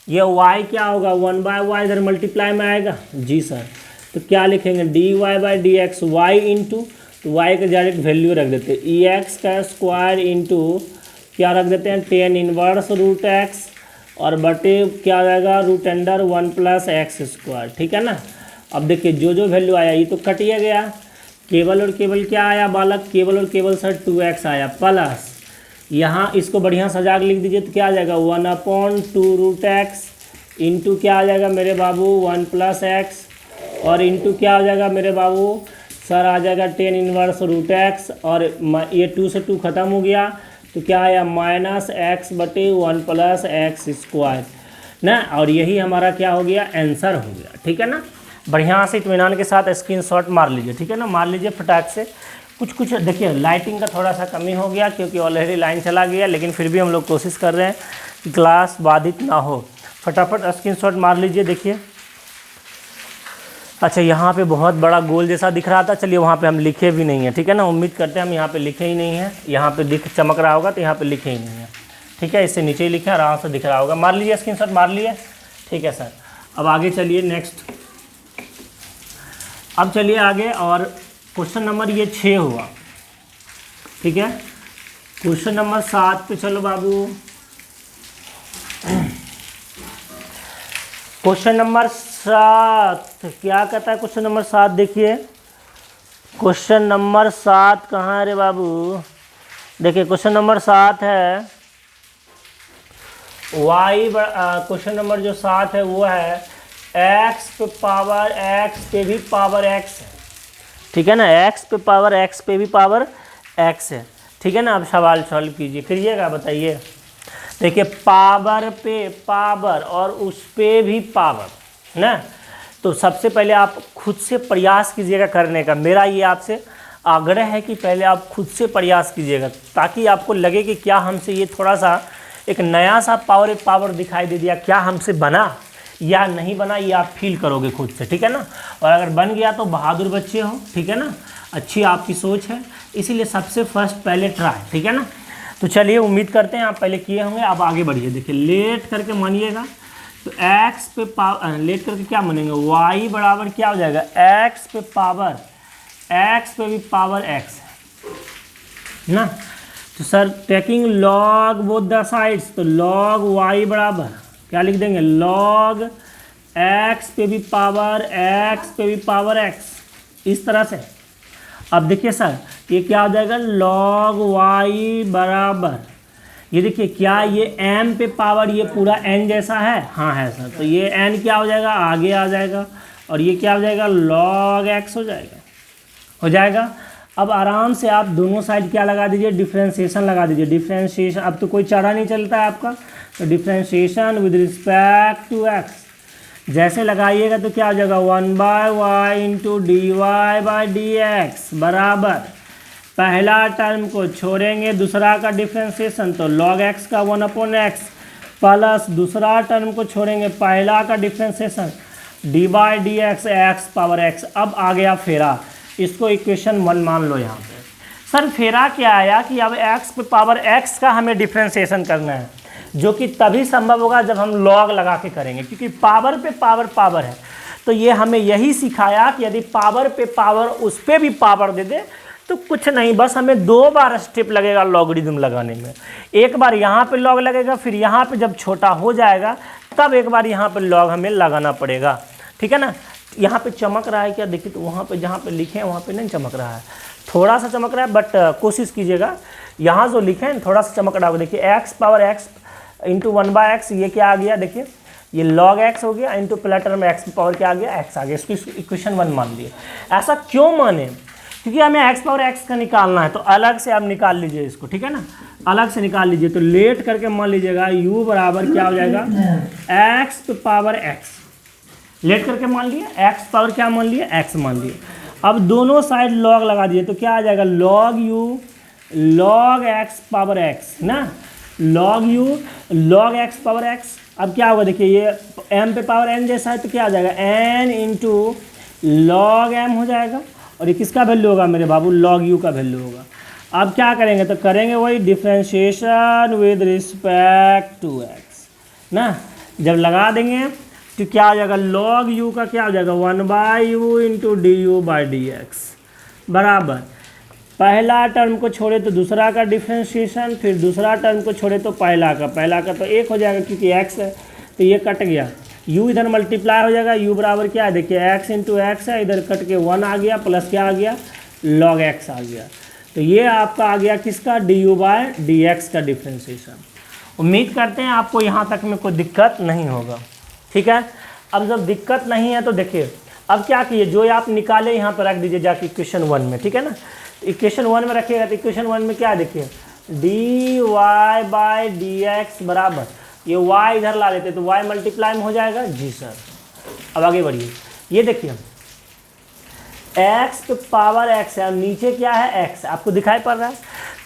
ये y क्या होगा 1/y इधर मल्टीप्लाई में आएगा। जी सर, तो क्या लिखेंगे dy by D X Y into, तो y का डायरेक्ट वैल्यू रख देते हैं ई एक्स का स्क्वायर इंटू क्या रख देते हैं 10 इनवर्स रूट एक्स और बटे क्या आ जाएगा root under 1 plus x square, ठीक है ना। अब देखिए जो वैल्यू आया ये तो कटिया गया, केवल और केवल क्या आया बालक, केवल और केवल सर 2x आया। प्लस यहाँ इसको बढ़िया सजा के लिख दीजिए तो क्या आ जाएगा 1/2 रूट एक्स इंटू क्या आ जाएगा मेरे बाबू 1 प्लस एक्स और इंटू क्या हो जाएगा मेरे बाबू सर आ जाएगा 10 इनवर्स रूट एक्स और ये 2 से 2 खत्म हो गया तो क्या आया -x/1 प्लस एक्स स्क्वायर ना। और यही हमारा क्या हो गया आंसर हो गया, ठीक है ना। बढ़िया से इत्मीनान के साथ स्क्रीनशॉट मार लीजिए, ठीक है ना, मार लीजिए फटाक से। कुछ देखिए लाइटिंग का थोड़ा सा कमी हो गया क्योंकि ऑलरेडी लाइन चला गया, लेकिन फिर भी हम लोग कोशिश कर रहे हैं कि क्लास बाधित ना हो। फटाफट स्क्रीनशॉट मार लीजिए। देखिए अच्छा यहाँ पे बहुत बड़ा गोल जैसा दिख रहा था, चलिए वहाँ पे हम लिखे भी नहीं हैं, ठीक है ना। उम्मीद करते हैं हम यहाँ पे लिखे ही नहीं हैं, यहाँ पे चमक रहा होगा तो यहाँ पे लिखे ही नहीं है, ठीक है। इससे नीचे ही लिखे आराम से दिख रहा होगा। मार लीजिए स्क्रीनशॉट, मार लिए, ठीक है सर। अब आगे चलिए नेक्स्ट, अब चलिए आगे और क्वेश्चन नंबर ये 6 हुआ, ठीक है। क्वेश्चन नंबर 7 पे चलो बाबू। क्वेश्चन नंबर 7 क्या कहता है? क्वेश्चन नंबर 7 देखिए, क्वेश्चन नंबर 7 कहाँ है रे बाबू? देखिए क्वेश्चन नंबर 7 है y, क्वेश्चन नंबर जो 7 है वो है x पे पावर x पे भी पावर x है, ठीक है ना। x पे पावर x पे भी पावर x है, ठीक है ना। अब सवाल सॉल्व कीजिए, करिएगा, बताइए। देखिए पावर पे पावर और उस पे भी पावर ना, तो सबसे पहले आप खुद से प्रयास कीजिएगा करने का। मेरा ये आपसे आग्रह है कि पहले आप खुद से प्रयास कीजिएगा ताकि आपको लगे कि क्या हमसे ये थोड़ा सा एक नया सा पावर दिखाई दे दिया, क्या हमसे बना, या नहीं बना ये आप फील करोगे खुद से, ठीक है ना। और अगर बन गया तो बहादुर बच्चे हो, ठीक है ना, अच्छी आपकी सोच है, इसीलिए सबसे फर्स्ट पहले ट्राई, ठीक है ना। तो चलिए उम्मीद करते हैं आप पहले किए होंगे। अब आगे बढ़िए, देखिए लेट करके मानिएगा तो x पे पावर, लेट करके क्या मानेंगे, y बराबर क्या हो जाएगा, x पे पावर, x पे भी पावर x ना। तो sir taking log both the sides, तो लॉग y बराबर क्या लिख देंगे, लॉग x पे भी पावर x पे भी पावर x, इस तरह से। अब देखिए सर ये क्या हो जाएगा, लॉग y बराबर, ये देखिए क्या ये m पे पावर ये पूरा n जैसा है, हाँ है सर, तो ये n क्या हो जाएगा, आगे आ जाएगा, और ये क्या हो जाएगा, log x हो जाएगा। अब आराम से आप दोनों साइड क्या लगा दीजिए, डिफ्रेंशिएशन लगा दीजिए, डिफ्रेंशिएशन। अब तो कोई चारा नहीं चलता है आपका, तो differentiation with respect to x जैसे लगाइएगा तो क्या हो जाएगा, 1/y into D Y by D x बराबर, पहला टर्म को छोड़ेंगे दूसरा का डिफ्रेंशिएशन तो log x का 1/x प्लस दूसरा टर्म को छोड़ेंगे पहला का differentiation D by D x x power x। अब आ गया फेरा, इसको इक्वेशन 1 मान लो यहाँ पे। सर फेरा क्या आया कि अब x पे पावर x का हमें डिफ्रेंशिएशन करना है, जो कि तभी संभव होगा जब हम लॉग लगा के करेंगे, क्योंकि पावर पे पावर पावर है। तो ये हमें यही सिखाया कि यदि पावर पे पावर उस पर भी पावर दे दे तो कुछ नहीं, बस हमें 2 बार स्टेप लगेगा लॉगरिदम लगाने में। एक बार यहाँ पे लॉग लगेगा, फिर यहाँ पे जब छोटा हो जाएगा तब एक बार यहाँ पे लॉग हमें लगाना पड़ेगा, ठीक है ना। यहाँ पे चमक रहा है क्या, देखिए तो वहाँ पे जहाँ पे लिखे हैं वहाँ पे नहीं चमक रहा है, थोड़ा सा चमक रहा है, बट कोशिश कीजिएगा यहाँ जो लिखे हैं थोड़ा सा चमक रहा होगा। देखिए x power x into 1/x, ये क्या आ गया, देखिए ये log x हो गया, इंटू पहला टर्म x पावर क्या आ गया, x आ गया। इसको इक्वेशन 1 मान लिए। ऐसा क्यों माने, क्योंकि हमें x पावर x का निकालना है, तो अलग से आप निकाल लीजिए इसको, ठीक है ना, अलग से निकाल लीजिए। तो लेट करके मान लीजिएगा u बराबर क्या हो जाएगा, x पे पावर x, लेट करके मान लिए, x पावर क्या मान लिए, x मान लिए। अब दोनों साइड log लगा दिए तो क्या आ जाएगा, log u log x power x ना, log u log x power x। अब क्या होगा, देखिए ये m पे पावर n जैसा है तो क्या आ जाएगा, n इंटू log m हो जाएगा, और ये किसका वैल्यू होगा मेरे बाबू, log u का वैल्यू होगा। अब क्या करेंगे, तो करेंगे वही differentiation with respect to x ना। जब लगा देंगे तो क्या आ जाएगा, log u का क्या हो जाएगा, 1/u into D you by D x बराबर, पहला टर्म को छोड़े तो दूसरा का डिफ्रेंशिएशन, फिर दूसरा टर्म को छोड़े तो पहला का तो 1 हो जाएगा क्योंकि x है, तो ये कट गया, u इधर मल्टीप्लाई हो जाएगा, u बराबर क्या है, देखिए x इंटू एक्स है, इधर कट के 1 आ गया, प्लस क्या आ गया, log x आ गया। तो ये आपका आ गया किसका, D you by D x का डिफ्रेंशिएशन। उम्मीद करते हैं आपको यहाँ तक में कोई दिक्कत नहीं होगा, ठीक है। अब जब दिक्कत नहीं है तो देखिए अब क्या किए, जो आप निकाले यहाँ पर रख दीजिए जाके इक्वेशन 1 में, ठीक है ना। इक्वेशन 1 में रखिएगा तो इक्वेशन 1 में क्या है, देखिए D Y by D x बराबर, ये y इधर ला लेते तो y मल्टीप्लाई में हो जाएगा, जी सर। अब आगे बढ़िए, ये देखिए x पे पावर x है, नीचे क्या है x, आपको दिखाई पड़ रहा है।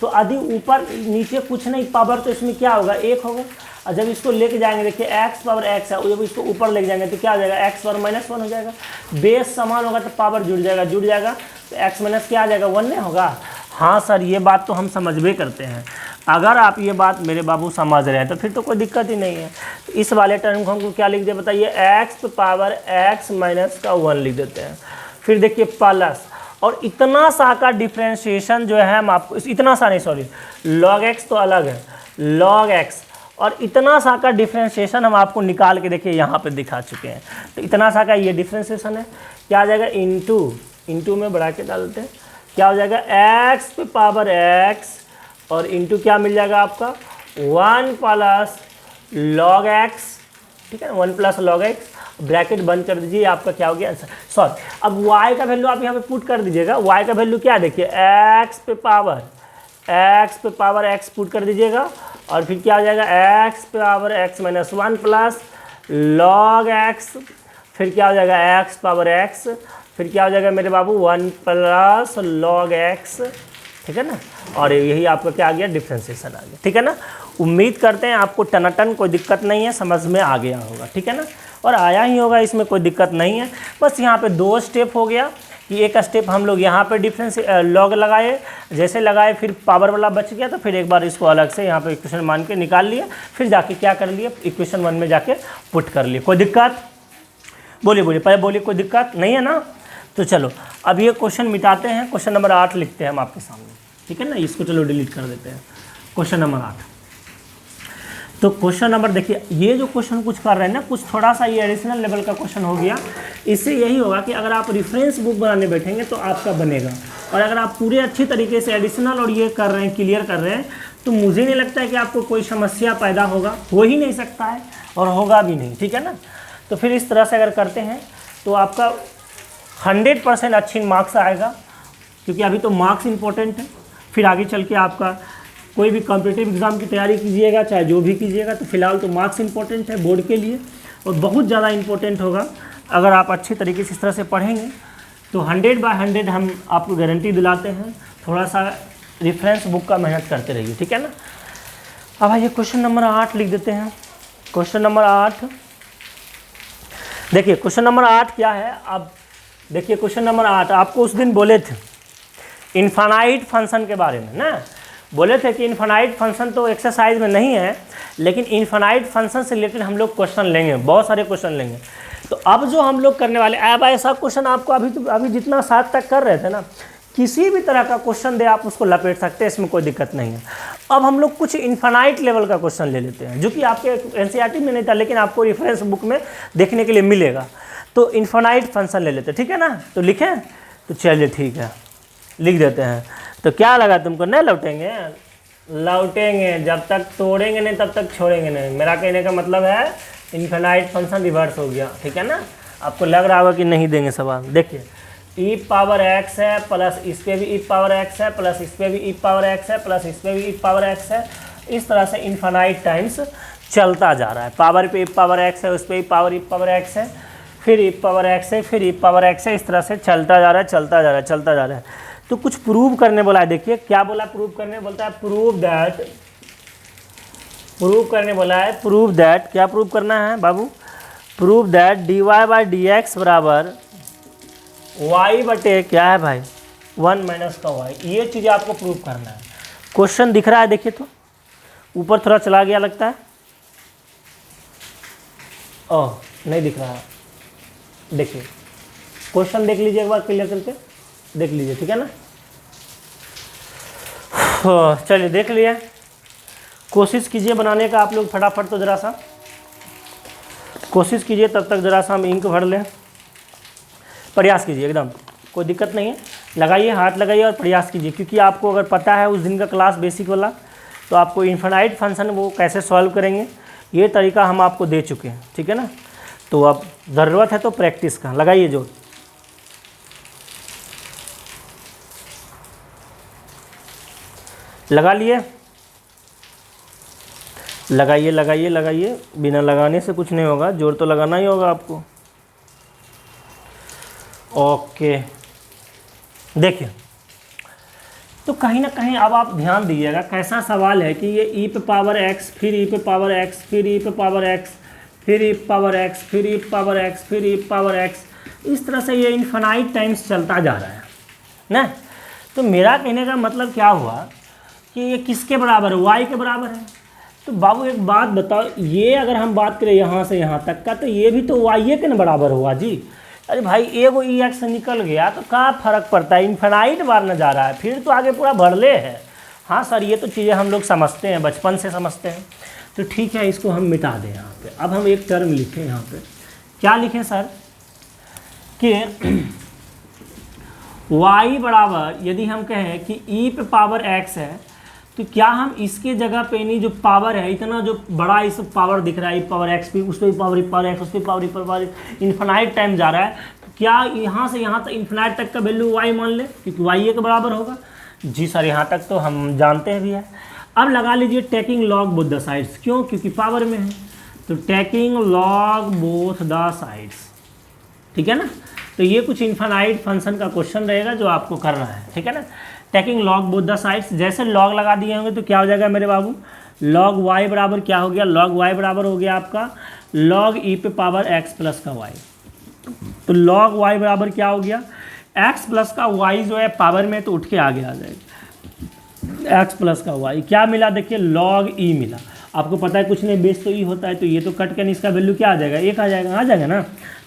तो यदि ऊपर नीचे कुछ नहीं पावर तो इसमें क्या होगा, 1 होगा। और जब इसको लेके जाएंगे, देखिए x पावर x है, जब इसको ऊपर लेके जाएंगे तो क्या हो जाएगा, x पावर -1 हो जाएगा। बेस समान होगा तो पावर जुड़ जाएगा, तो x माइनस क्या आ जाएगा, 1 नहीं होगा। हाँ सर ये बात तो हम समझ करते हैं, अगर आप ये बात मेरे बाबू समझ रहे हैं तो फिर तो कोई दिक्कत ही नहीं है। तो इस वाले टर्म को हमको क्या लिख दे बताइए, x पे पावर x माइनस का 1 लिख देते हैं। फिर देखिए प्लस, और इतना सा का डिफ्रेंशिएशन जो है हम आपको, इतना सा नहीं सॉरी, log x तो अलग है, log x और इतना सा का डिफ्रेंशिएशन हम आपको निकाल के देखिए यहाँ पे दिखा चुके हैं। तो इतना सा का ये डिफ्रेंशिएशन है, क्या आ जाएगा, इंटू में बढ़ा के डालते हैं, क्या हो जाएगा, x पे पावर x और इंटू क्या मिल जाएगा आपका 1 प्लस log x, ठीक है, 1 प्लस log x, ब्रैकेट बंद कर दीजिए, आपका क्या हो गया आंसर। सॉरी, अब y का वैल्यू आप यहाँ पे पुट कर दीजिएगा, y का वैल्यू क्या है, देखिए x पे पावर x पुट कर दीजिएगा, और फिर क्या हो जाएगा, x पे power x minus 1 plus log x, फिर क्या हो जाएगा x पावर x, फिर क्या हो जाएगा मेरे बाबू 1 प्लस log x, ठीक है ना। और यही आपका क्या आ गया, डिफ्रेंशिएशन आ गया, ठीक है ना। उम्मीद करते हैं आपको टनाटन कोई दिक्कत नहीं है, समझ में आ गया होगा, ठीक है ना, और आया ही होगा, इसमें कोई दिक्कत नहीं है। बस यहाँ पे 2 स्टेप हो गया कि एक स्टेप हम लोग यहाँ पे डिफरेंस लॉग लगाए, जैसे लगाए फिर पावर वाला बच गया, तो फिर एक बार इसको अलग से यहाँ पे इक्वेशन मान के निकाल लिए, फिर जाके क्या कर लिए, इक्वेशन 1 में जाके पुट कर लिए। कोई दिक्कत? बोलिए बोलिए, पहले बोलिए, कोई दिक्कत नहीं है ना। तो चलो अब ये क्वेश्चन मिटाते हैं, क्वेश्चन नंबर 8 लिखते हैं हम आपके सामने, ठीक है ना, इसको चलो डिलीट कर देते हैं। क्वेश्चन नंबर 8, तो क्वेश्चन नंबर देखिए, ये जो क्वेश्चन कुछ कर रहे हैं ना, कुछ थोड़ा सा ये एडिशनल लेवल का क्वेश्चन हो गया। इससे यही होगा कि अगर आप रेफरेंस बुक बनाने बैठेंगे तो आपका बनेगा, और अगर आप पूरे अच्छी तरीके से एडिशनल और ये कर रहे हैं, क्लियर कर रहे हैं, तो मुझे नहीं लगता है कि आपको कोई समस्या पैदा होगा, हो ही नहीं सकता है और होगा भी नहीं, ठीक है ना। तो फिर इस तरह से अगर करते हैं तो आपका 100% अच्छी मार्क्स आएगा, क्योंकि अभी तो मार्क्स इंपॉर्टेंट है। फिर आगे चल के आपका कोई भी कॉम्पिटिटिव एग्ज़ाम की तैयारी कीजिएगा, चाहे जो भी कीजिएगा, तो फिलहाल तो मार्क्स इंपॉर्टेंट है बोर्ड के लिए, और बहुत ज़्यादा इंपॉर्टेंट होगा। अगर आप अच्छे तरीके से इस तरह से पढ़ेंगे तो 100/100 हम आपको गारंटी दिलाते हैं। थोड़ा सा रेफरेंस बुक का मेहनत करते रहिए, ठीक है ना। अब आइए क्वेश्चन नंबर 8 लिख देते हैं। क्वेश्चन नंबर 8 देखिए, क्वेश्चन नंबर 8 क्या है। अब देखिए क्वेश्चन नंबर 8 आपको उस दिन बोले थे इनफाइनाइट फंक्शन के बारे में ना, बोले थे कि इनफाइनाइट फंक्शन तो एक्सरसाइज में नहीं है, लेकिन इनफाइनाइट फंक्शन से रिलेटेड हम लोग क्वेश्चन लेंगे, बहुत सारे क्वेश्चन लेंगे। तो अब जो हम लोग करने वाले, अब ऐसा क्वेश्चन आपको अभी जितना 7 तक कर रहे थे ना, किसी भी तरह का क्वेश्चन दे आप उसको लपेट सकते हैं, इसमें कोई दिक्कत नहीं है। अब हम लोग कुछ इनफाइनाइट लेवल का क्वेश्चन ले लेते हैं, जो कि आपके एनसीईआरटी में नहीं था, लेकिन आपको रेफरेंस बुक में देखने के लिए मिलेगा। तो इनफाइनाइट फंक्शन ले लेते हैं, ठीक है ना। तो लिखें, तो चलिए ठीक है, लिख देते हैं। तो क्या लगा तुमको, नहीं लौटेंगे? लौटेंगे, जब तक तोड़ेंगे नहीं तब तक छोड़ेंगे नहीं। मेरा कहने का मतलब है इनफाइनाइट फंक्शन रिवर्स हो गया, ठीक है ना। आपको लग रहा होगा कि नहीं देंगे सवाल। देखिए ई पावर एक्स है, प्लस इस पर भी ई पावर एक्स है, प्लस इस पर भी ई पावर एक्स है, प्लस इस पर भी ई पावर एक्स है। इस तरह से इनफाइनाइट टाइम्स चलता जा रहा है। पावर पे ई पावर एक्स है, उस पर ई पावर एक्स है, फिर ई पावर एक्स है, फिर ई पावर एक्स है। इस तरह से चलता जा रहा है, चलता जा रहा है, चलता जा रहा है। तो कुछ प्रूव करने बोला है। देखिए क्या बोला, प्रूव करने बोलता है, प्रूव करने बोला है। प्रूव दैट, क्या प्रूव करना है बाबू? प्रूव दैट dy/dx बराबर y बटे क्या है भाई, 1 - का y। ये चीज़ें आपको प्रूव करना है। क्वेश्चन दिख रहा है, देखिए तो ऊपर थोड़ा चला गया लगता है, ओह नहीं दिख रहा है। देखिए क्वेश्चन देख लीजिए एक बार, क्लियर करके देख लीजिए, ठीक है ना। चलिए देख लिए, कोशिश कीजिए बनाने का आप लोग फटाफट, तो ज़रा सा कोशिश कीजिए, तब तक ज़रा सा हम इंक भर लें। प्रयास कीजिए एकदम, कोई दिक्कत नहीं है, लगाइए, हाथ लगाइए और प्रयास कीजिए। क्योंकि आपको अगर पता है उस दिन का क्लास बेसिक वाला, तो आपको इनफाइनाइट फंक्शन वो कैसे सॉल्व करेंगे ये तरीका हम आपको दे चुके हैं, ठीक है ना। तो अब ज़रूरत है तो प्रैक्टिस का, लगाइए जोर। लगा लिए, लगाइए लगाइए लगाइए, बिना लगाने से कुछ नहीं होगा, जोर तो लगाना ही होगा आपको। ओके, देखिए तो कहीं ना कहीं अब आप ध्यान दीजिएगा, कैसा सवाल है कि ये ई पे पावर एक्स, फिर ई पे पावर एक्स, फिर ई पे पावर एक्स, फिर ई पावर एक्स, फिर ई पावर एक्स, फिर ई पावर एक्स, इस तरह से ये इनफाइनाइट टाइम्स चलता जा रहा है ना। तो मेरा कहने का मतलब क्या हुआ कि ये किसके बराबर है, वाई के बराबर है। तो बाबू एक बात बताओ, ये अगर हम बात करें यहाँ से यहाँ तक का, तो ये भी तो वाई के न बराबर हुआ जी। अरे भाई एगो ई एक्स निकल गया तो क्या फ़र्क पड़ता है, इनफाइनाइट बार न जा रहा है, फिर तो आगे पूरा भरले है। हाँ सर, ये तो चीज़ें हम लोग समझते हैं, बचपन से समझते हैं। तो ठीक है, इसको हम मिटा दें यहाँ पे। अब हम एक टर्म लिखें यहाँ पे, क्या लिखें सर कि y बराबर, यदि हम कहें कि e पे पावर x है, तो क्या हम इसके जगह पे नहीं, जो पावर है इतना जो बड़ा इस पावर दिख रहा है, e पावर x भी, उस पर पावर x, उस पर पावर इन्फिनाइट टाइम जा रहा है, तो क्या यहाँ से यहाँ तक इन्फिनाइट तक का वैल्यू y मान ले, क्योंकि y के बराबर होगा। जी सर, यहाँ तक तो हम जानते हैं भी है। अब लगा लीजिए taking log both the sides, क्यों, क्योंकि पावर में है, तो taking log both the sides, ठीक है ना। तो ये कुछ इनफाइनाइट फंक्शन का क्वेश्चन रहेगा जो आपको करना है, ठीक है ना। Taking log both the sides, जैसे लॉग लगा दिए होंगे तो क्या हो जाएगा मेरे बाबू, लॉग वाई बराबर क्या हो गया, लॉग वाई बराबर हो गया आपका लॉग ई पे पावर एक्स प्लस का वाई। तो लॉग वाई बराबर क्या हो गया, एक्स प्लस का वाई जो है पावर में तो उठ के आगे आ जाएगा, एक्स प्लस का वाई क्या मिला देखिए लॉग ई मिला। आपको पता है कुछ नहीं बेस तो ई होता है, तो ये तो कट के इसका वैल्यू क्या आ जाएगा, एक आ जाएगा ना।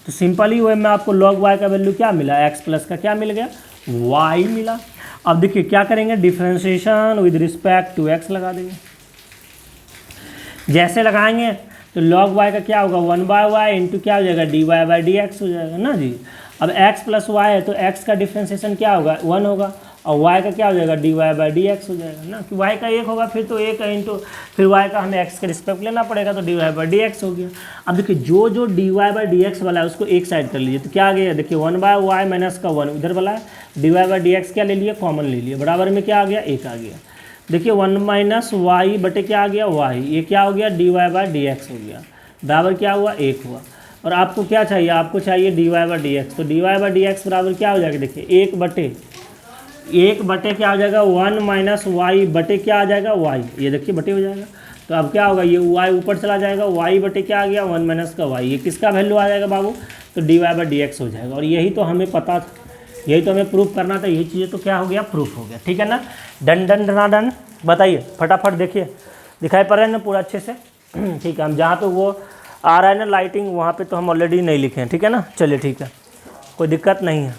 तो सिंपली वे में आपको लॉग वाई का वैल्यू क्या मिला, एक्स प्लस का क्या मिल गया, वाई मिला। अब देखिए क्या करेंगे, differentiation with respect to X लगा देंगे। जैसे लगाएंगे तो लॉग वाई का क्या होगा, 1/y इंटू क्या हो जाएगा, dy/dx हो जाएगा ना जी। अब x प्लस वाई है तो x का डिफ्रेंशिएशन क्या होगा, 1 होगा, और y का क्या हो जाएगा, dy/dx हो जाएगा ना, कि y का 1 होगा फिर तो 1 है इंटू फिर y का हमें x के रिस्पेक्ट लेना पड़ेगा तो dy/dx हो गया। अब देखिए जो जो dy/dx वाला है उसको एक साइड कर लीजिए, तो क्या आ गया देखिए 1/y माइनस का 1 इधर वाला है, dy/dx क्या ले लिया, कॉमन ले लिया, बराबर में क्या आ गया, 1 आ गया। देखिए 1 माइनस वाई बटे क्या आ गया, y, ये क्या हो गया, dy/dx हो गया, बराबर क्या हुआ, 1 हुआ। और आपको क्या चाहिए, आपको चाहिए dy/dx, तो dy/dx बराबर क्या हो जाएगा देखिए 1 बटे क्या हो जाएगा, 1 माइनस वाई बटे क्या आ जाएगा, y, ये देखिए बटे हो जाएगा। तो अब क्या होगा, ये y ऊपर चला जाएगा, y बटे क्या आ गया, 1 माइनस का y, ये किसका वैल्यू आ जाएगा बाबू, तो dy/dx हो जाएगा। और यही तो हमें पता था, यही तो हमें प्रूफ करना था, यही चीज़ें तो क्या हो गया, प्रूफ हो गया, ठीक है ना। डन डन डना डन, बताइए फटाफट, देखिए दिखाई पड़ रहा है ना पूरा अच्छे से, ठीक है। हम जहाँ पे वो आ रहा है ना लाइटिंग, वहाँ पे तो हम ऑलरेडी नहीं लिखे हैं, ठीक है ना। चलिए ठीक है, कोई दिक्कत नहीं है,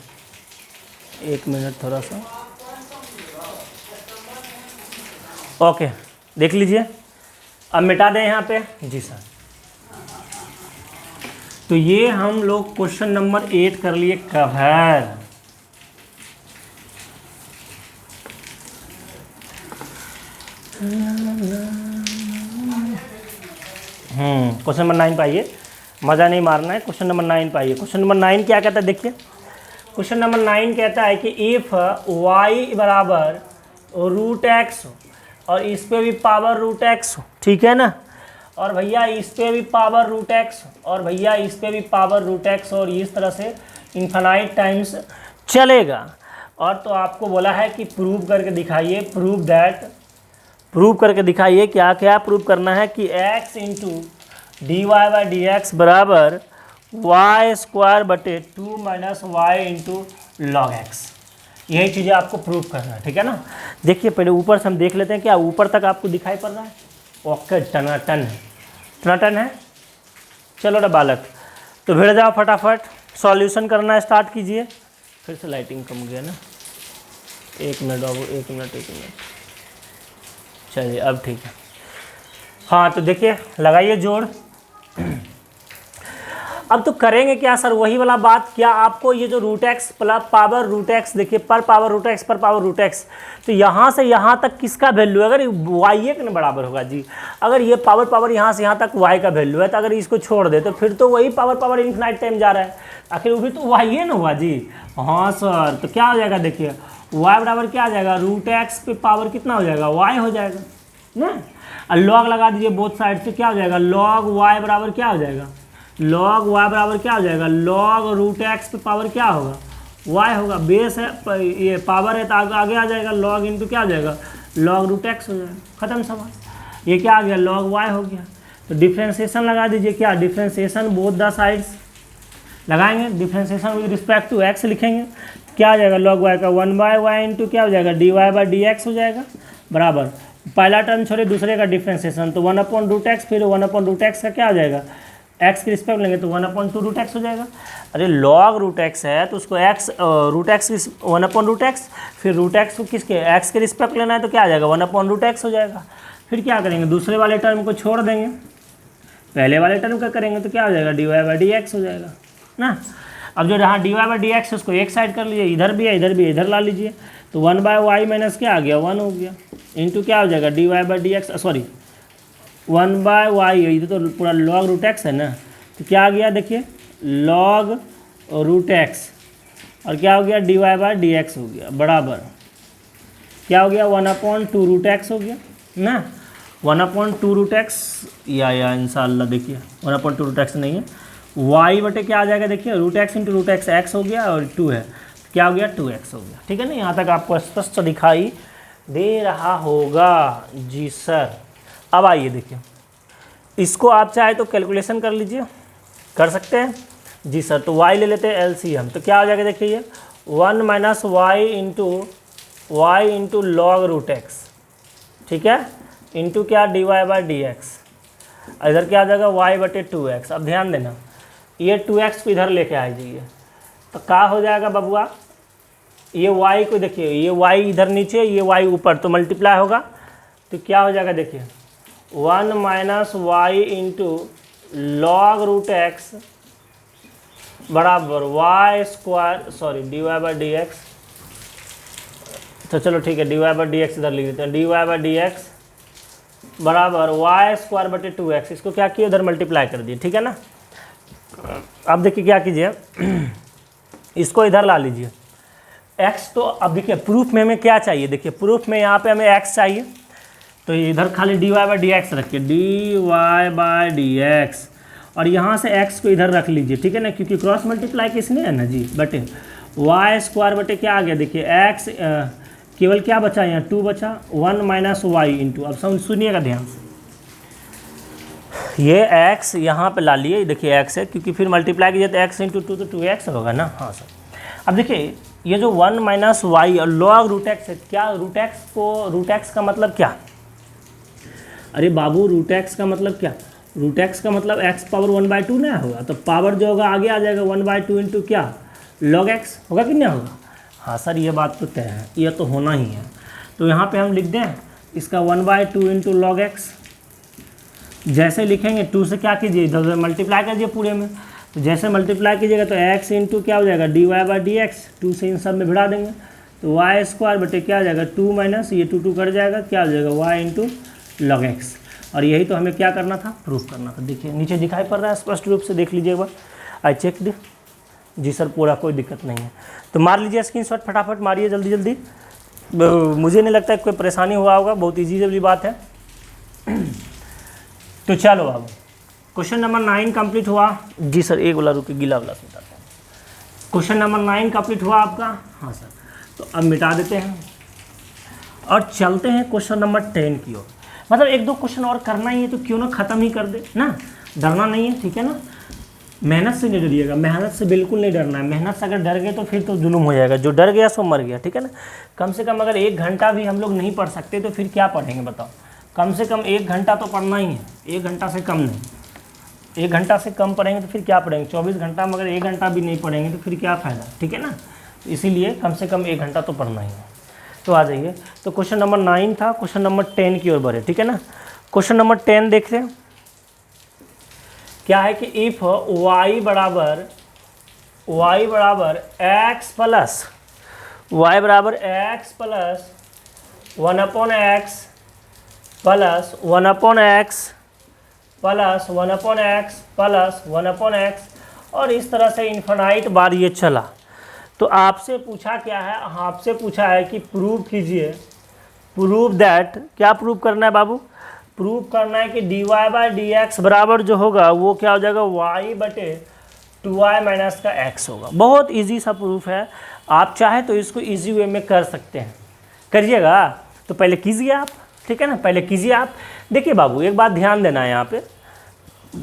1 मिनट थोड़ा सा, ओके देख लीजिए। अब मिटा दें यहाँ पे, जी सर। तो ये हम लोग क्वेश्चन नंबर 8 कर लिए कवर। क्वेश्चन नंबर 9 पाइए, मज़ा नहीं मारना है, क्वेश्चन नंबर 9 पाइए। क्वेश्चन नंबर 9 क्या कहता है देखिए, क्वेश्चन नंबर 9 कहता है कि इफ़ y बराबर √x हो और इस पे भी पावर √x हो, ठीक है ना, और भैया इस पे भी पावर √x और भैया इस पे भी पावर √x, और इस तरह से इन्फिनाइट टाइम्स चलेगा। और तो आपको बोला है कि प्रूव करके दिखाइए, प्रूव करके दिखाइए, क्या क्या प्रूव करना है कि x इंटू dy/dx बराबर y² बटे 2 minus Y into log X. यही चीज़ें आपको प्रूव करना है, ठीक है ना। देखिए पहले ऊपर से हम देख लेते हैं, क्या ऊपर तक आपको दिखाई पड़ रहा है, ओके टनाटन है, टनाटन है। चलो रे बालक, तो भिड़ जाओ फटाफट, सॉल्यूशन करना स्टार्ट कीजिए। फिर से लाइटिंग कम गया ना, 1 मिनट बाबू, 1 मिनट, चलिए अब ठीक है। हाँ तो देखिए लगाइए जोड़। अब तो करेंगे क्या सर, वही वाला बात, क्या आपको ये जो √x प्लस पावर √x, देखिए पर पावर √x, तो यहाँ से यहाँ तक किसका वैल्यू है, अगर y के बराबर होगा जी, अगर ये पावर यहाँ से यहाँ तक y का वैल्यू है, तो अगर इसको छोड़ दे तो फिर तो वही पावर इन्फिनाइट टाइम जा रहा है, आखिर वो भी तो y ना हुआ जी। हाँ सर, तो क्या हो जाएगा देखिए y बराबर क्या आ जाएगा, √x पे पावर कितना हो जाएगा, y हो जाएगा ना। और लॉग लगा दीजिए बोथ साइड से, क्या हो जाएगा, लॉग y बराबर क्या हो जाएगा, लॉग y बराबर क्या हो जाएगा, लॉग √x पे पावर क्या होगा, y होगा, बेस है ये पावर है तो आगे आ जाएगा, लॉग इंटू क्या हो जाएगा, लॉग √x हो जाएगा, खत्म सवाल। ये क्या आ गया, लॉग y हो गया। तो डिफ्रेंशिएशन लगा दीजिए, क्या डिफ्रेंशिएशन बोथ द साइड्स लगाएंगे, differentiation with respect to x लिखेंगे, क्या आ जाएगा, लॉग y का 1/y इंटू क्या हो जाएगा, dy/dx हो जाएगा, बराबर पहला टर्म छोड़े दूसरे का डिफ्रेंशिएशन, तो 1/√x, फिर 1/√x का क्या हो जाएगा, x के रिस्पेक्ट लेंगे तो 1/2√x हो जाएगा। अरे लॉग √x है तो उसको x √x 1/√x, फिर √x को किसके, x के रिस्पेक्ट लेना है तो क्या आ जाएगा, 1/√x हो जाएगा। फिर क्या करेंगे, दूसरे वाले टर्म को छोड़ देंगे, पहले वाले टर्म का करेंगे तो क्या हो जाएगा, dy/dx हो जाएगा ना। अब जो यहाँ dy/dx है उसको एक साइड कर लीजिए, इधर भी है इधर भी, इधर ला लीजिए, तो 1/y माइनस क्या आ गया, 1 हो गया, इंटू क्या हो जाएगा, dy/dx, सॉरी 1/y, इधर तो पूरा log √x है ना, तो क्या आ गया देखिए log √x, और क्या हो गया, dy/dx हो गया, बराबर क्या हो गया, 1/2√x हो गया ना, 1/2√x, या इंशाल्लाह देखिए 1/2√x नहीं है, y बटे क्या आ जाएगा देखिए, √x इंटू √x, x हो गया और 2 है, तो क्या हो गया, 2x हो गया, ठीक है ना। यहाँ तक आपको स्पष्ट दिखाई दे रहा होगा जी सर। अब आइए देखिए, इसको आप चाहे तो कैलकुलेशन कर लीजिए, कर सकते हैं जी सर। तो y ले लेते हैं एलसीएम, तो क्या हो जाएगा देखिए ये 1 minus Y into log root X, ठीक है, इंटू क्या dy बाई डी एक्स, इधर क्या आ जाएगा y बटे 2x। अब ध्यान देना ये 2x को इधर लेके आ जाइए, तो क्या हो जाएगा बबुआ, ये y को देखिए, ये y इधर नीचे, ये y ऊपर, तो मल्टीप्लाई होगा, तो क्या हो जाएगा देखिए 1 minus Y into log root x बराबर y square, sorry d Y by D x, तो चलो ठीक है d Y by D x इधर लिख देते हैं, d Y by D x बराबर वाई स्क्वायर बटे 2x। इसको क्या किए उधर मल्टीप्लाई कर दिए, ठीक है ना। अब देखिए क्या कीजिए, इसको इधर ला लीजिए x, तो अब देखिए प्रूफ में हमें क्या चाहिए, देखिए प्रूफ में यहाँ पे हमें x चाहिए, तो इधर खाली d Y by D x रखिए, d Y by D x, और यहाँ से x को इधर रख लीजिए, ठीक है ना, क्योंकि क्रॉस मल्टीप्लाई किसने है ना जी, बटे वाई स्क्वायर बटे क्या आ गया देखिए x, केवल क्या बचा यहाँ 2 बचा, 1 माइनस वाई इंटू, अब समझ सुनिएगा ध्यान से, ये x यहाँ पे ला लिए, देखिए x है, क्योंकि फिर मल्टीप्लाई कीजिए तो x इंटू 2 तो 2x होगा ना, हाँ सर। अब देखिए ये जो 1 माइनस वाई और लॉग रूट एक्स है, क्या रूट एक्स का मतलब क्या, अरे बाबू रूट एक्स का मतलब क्या, रूट एक्स का मतलब x पावर 1/2 ना होगा, तो पावर जो होगा आगे आ जाएगा 1/2 इंटू क्या लॉग एक्स, होगा कि नहीं होगा, हाँ सर ये बात तो तय है, ये तो होना ही है। तो यहाँ पे हम लिख दें इसका 1/2 इंटू लॉग एक्स, जैसे लिखेंगे 2 से क्या कीजिए इधर मल्टीप्लाई कीजिए पूरे में, तो जैसे मल्टीप्लाई कीजिएगा तो x इंटू क्या हो जाएगा D Y by D X, 2 से इन सब में भिड़ा देंगे, तो वाई स्क्वायर बटे क्या आ जाएगा 2 माइनस ये 2 कट जाएगा, क्या हो जाएगा y इंटू लॉग एक्स। और यही तो हमें क्या करना था, प्रूफ करना था। देखिए नीचे दिखाई पड़ रहा है स्पष्ट रूप से, देख लीजिए एक बार, आई चेक जी सर, पूरा कोई दिक्कत नहीं है। तो मार लीजिए स्क्रीनशॉट, फटाफट मारिए जल्दी जल्दी, मुझे नहीं लगता कोई परेशानी हुआ होगा, बहुत ईजी वाली बात है। तो चलो अब क्वेश्चन नंबर 9 कंप्लीट हुआ जी सर, एक वाला रुके गीला वाला मिटाते हैं। क्वेश्चन नंबर 9 कंप्लीट हुआ आपका, हाँ सर, तो अब मिटा देते हैं और चलते हैं क्वेश्चन नंबर 10 की ओर। मतलब 1-2 क्वेश्चन और करना ही है, तो क्यों ना ख़त्म ही कर दे ना, डरना नहीं है, ठीक है ना। मेहनत से नहीं डरिएगा, मेहनत से बिल्कुल नहीं डरना है, मेहनत से अगर डर गए तो फिर तो जुल्म हो जाएगा, जो डर गया सो मर गया, ठीक है ना। कम से कम अगर 1 घंटा भी हम लोग नहीं पढ़ सकते तो फिर क्या पढ़ेंगे बताओ, कम से कम 1 घंटा तो पढ़ना ही है, 1 घंटा से कम नहीं, 1 घंटा से कम पढ़ेंगे तो फिर क्या पढ़ेंगे, 24 घंटा में अगर 1 घंटा भी नहीं पढ़ेंगे तो फिर क्या फ़ायदा, ठीक है ना। इसीलिए कम से कम 1 घंटा तो पढ़ना ही है। तो आ जाइए, तो क्वेश्चन नंबर 9 था, क्वेश्चन नंबर 10 की ओर बढ़े, ठीक है ना। क्वेश्चन नंबर 10 देख रहे हैं, क्या है कि इफ y बराबर x plus 1/x plus 1/x और इस तरह से इन्फिनाइट बार ये चला, तो आपसे पूछा क्या है, आपसे पूछा है कि प्रूव कीजिए, प्रूव दैट, क्या प्रूव करना है बाबू, प्रूव करना है कि D Y by D x बराबर जो होगा वो क्या हो जाएगा y बटे 2y माइनस का x होगा। बहुत इजी सा प्रूफ है, आप चाहे तो इसको इजी वे में कर सकते हैं, करिएगा। तो पहले कीजिए आप, ठीक है ना, पहले कीजिए आप। देखिए बाबू एक बात ध्यान देना है यहाँ पे,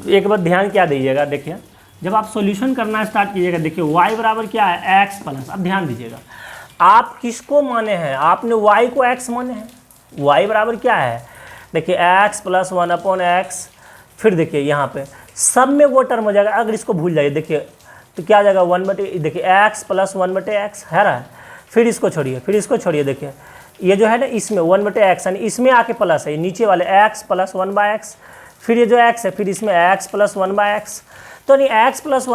एक बात ध्यान क्या दीजिएगा, देखिए जब आप सॉल्यूशन करना स्टार्ट कीजिएगा, देखिए y बराबर क्या है x प्लस, अब ध्यान दीजिएगा आप किसको माने हैं, आपने y को x माने हैं, y बराबर क्या है, देखिए x प्लस 1/x, फिर देखिए यहाँ पे सब में वो टर्म हो जाएगा, अगर इसको भूल जाइए देखिए तो क्या आ जाएगा 1/, देखिए x प्लस 1/x है रहा है, फिर इसको छोड़िए, फिर इसको छोड़िए, देखिए ये जो है ना इसमें 1/x यानी इसमें आके प्लस है, नीचे वाले x प्लस 1/x, फिर ये जो x है फिर इसमें x प्लस 1/x, तो नहीं x प्लस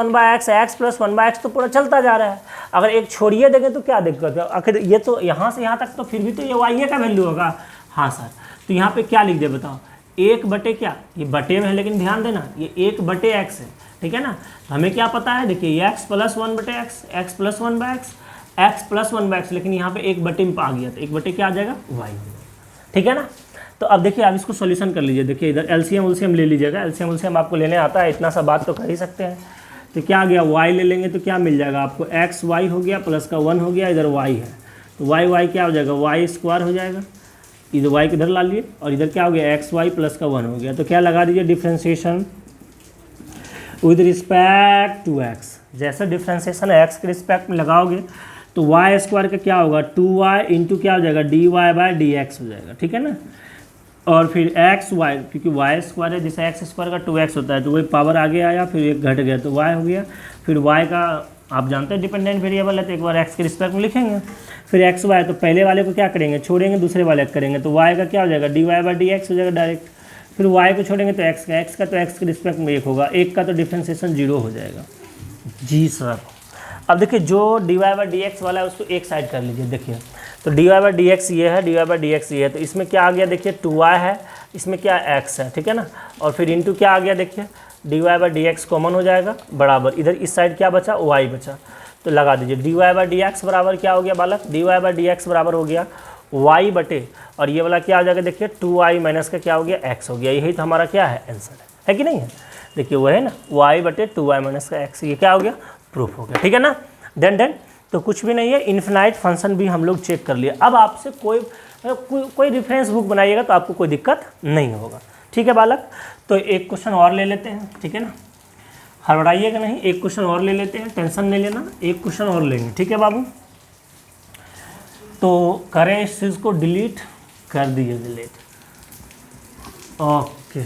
1/x तो पूरा चलता जा रहा है। अगर एक छोड़िए देंगे तो क्या दिक्कत है, आखिर ये तो यहाँ से यहाँ तक तो फिर भी तो ये y का वैल्यू होगा, हाँ सर। तो यहाँ पे क्या लिख दे बताओ, 1 बटे क्या, ये बटे में है लेकिन ध्यान देना ये 1/x है, ठीक है ना। तो हमें क्या पता है, देखिए ये x plus 1/x, x plus 1/x, लेकिन यहाँ पे 1 बटे में आ गया, तो 1 बटे क्या आ जाएगा y, ठीक है ना। तो अब देखिए आप इसको सॉल्यूशन कर लीजिए, देखिए इधर एलसीएम ले लीजिएगा, एलसीएम आपको लेने आता है, इतना सा बात तो कर ही सकते हैं। तो क्या आ गया, y ले लेंगे तो क्या मिल जाएगा आपको, xy हो गया प्लस का 1 हो गया, इधर y है तो y क्या हो जाएगा, y स्क्वायर हो जाएगा इधर y किधर ला लिए और इधर क्या हो गया एक्स वाई प्लस का 1 हो गया। तो क्या लगा दीजिए differentiation with respect to x। जैसे डिफ्रेंशिएशन x के रिस्पेक्ट में लगाओगे तो वाई स्क्वायर का क्या होगा 2y इंटू क्या हो जाएगा dy/dx हो जाएगा, ठीक है ना। और फिर एक्स वाई, क्योंकि वाई स्क्वायर है जैसे एक्स स्क्वायर का 2x होता है तो वही पावर आगे आया फिर एक घट गया तो y हो गया। फिर y का आप जानते हैं डिपेंडेंट वेरिएबल है तो एक बार x के रिस्पेक्ट में लिखेंगे। फिर एक्स वाई तो पहले वाले को क्या करेंगे छोड़ेंगे, दूसरे वाले को करेंगे तो y का क्या हो जाएगा dy/dx हो जाएगा डायरेक्ट। फिर y को छोड़ेंगे तो x का तो x के रिस्पेक्ट में 1 होगा, 1 का तो डिफ्रेंशिएशन 0 हो जाएगा। जी सर। अब देखिए जो dy/dx वाला है उसको एक साइड कर लीजिए। देखिए तो dy/dx ये है, dy/dx ये है, तो इसमें क्या आ गया देखिए 2y है, इसमें क्या x है, ठीक है ना। और फिर इंटू क्या आ गया देखिए dy/dx कॉमन हो जाएगा बराबर, इधर इस साइड क्या बचा y बचा, तो लगा दीजिए dy/dx बराबर क्या हो गया बालक, dy/dx बराबर हो गया y बटे और ये वाला क्या हो जाएगा देखिए 2y माइनस का क्या हो गया x हो गया। यही तो हमारा क्या है आंसर है कि नहीं है। देखिए वो है ना y बटे 2y माइनस का x, ये क्या हो गया प्रूफ हो गया, ठीक है ना। डन। तो कुछ भी नहीं है, इन्फिनाइट फंक्शन भी हम लोग चेक कर लिए। अब आपसे कोई रेफरेंस बुक बनाइएगा तो आपको कोई दिक्कत नहीं होगा, ठीक है बालक। तो एक क्वेश्चन और ले लेते हैं, ठीक है ना, हड़बड़ाइएगा नहीं, एक क्वेश्चन और ले लेते हैं, टेंशन नहीं लेना, एक क्वेश्चन और लेंगे, ठीक है बाबू। तो करें इस चीज़ को डिलीट कर दीजिए, डिलीट। ओके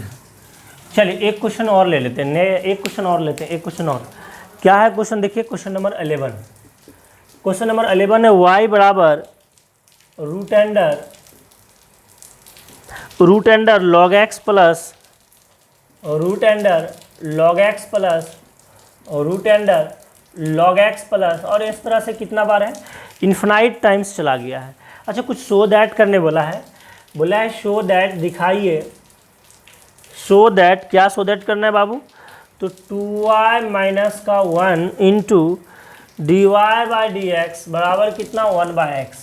चलिए एक क्वेश्चन और ले लेते हैं, एक क्वेश्चन और लेते हैं, एक क्वेश्चन और। क्या है क्वेश्चन देखिए, क्वेश्चन नंबर 11। क्वेश्चन नंबर 11 है y बराबर root under log x plus root under log x plus और root under log x plus, और इस तरह से कितना बार है इन्फिनाइट टाइम्स चला गया है। अच्छा कुछ शो दैट करने बोला है, बोला है शो दैट, दिखाइए शो दैट, क्या शो दैट करना है बाबू, तो 2y माइनस का 1 इंटू dy/dx बराबर कितना 1/x,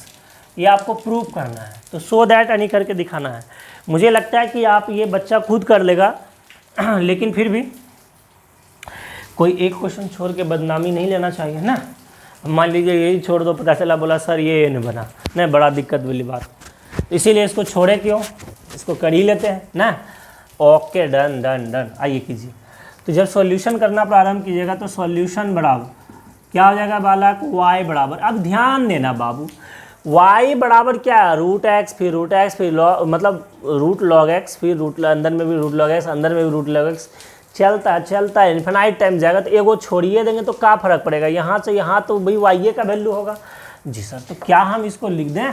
ये आपको प्रूव करना है। तो शो दैट यानी करके दिखाना है। मुझे लगता है कि आप ये बच्चा खुद कर लेगा लेकिन फिर भी कोई एक क्वेश्चन छोड़ के बदनामी नहीं लेना चाहिए ना। मान लीजिए यही छोड़ दो, पता चला बोला सर ये नहीं बना, नहीं बड़ा दिक्कत वाली बात, इसीलिए इसको छोड़े क्यों, इसको कर ही लेते हैं ना। ओके डन डन डन, आइए कीजिए। तो जब सॉल्यूशन करना प्रारंभ कीजिएगा तो सॉल्यूशन बराबर क्या हो जाएगा बालक, y बराबर, अब ध्यान देना बाबू, y बराबर क्या है रूट एक्स, फिर रूट एक्स, फिर मतलब रूट लॉग एक्स, फिर रूट अंदर में भी रूट लॉग एक्स, अंदर में भी रूट लॉग एक्स, चलता है इन्फिनाइट टाइम जाएगा। तो एगो छोड़िए देंगे तो क्या फ़र्क पड़ेगा, यहाँ से यहाँ तो भाई y का वैल्यू होगा। जी सर, तो क्या हम इसको लिख दें,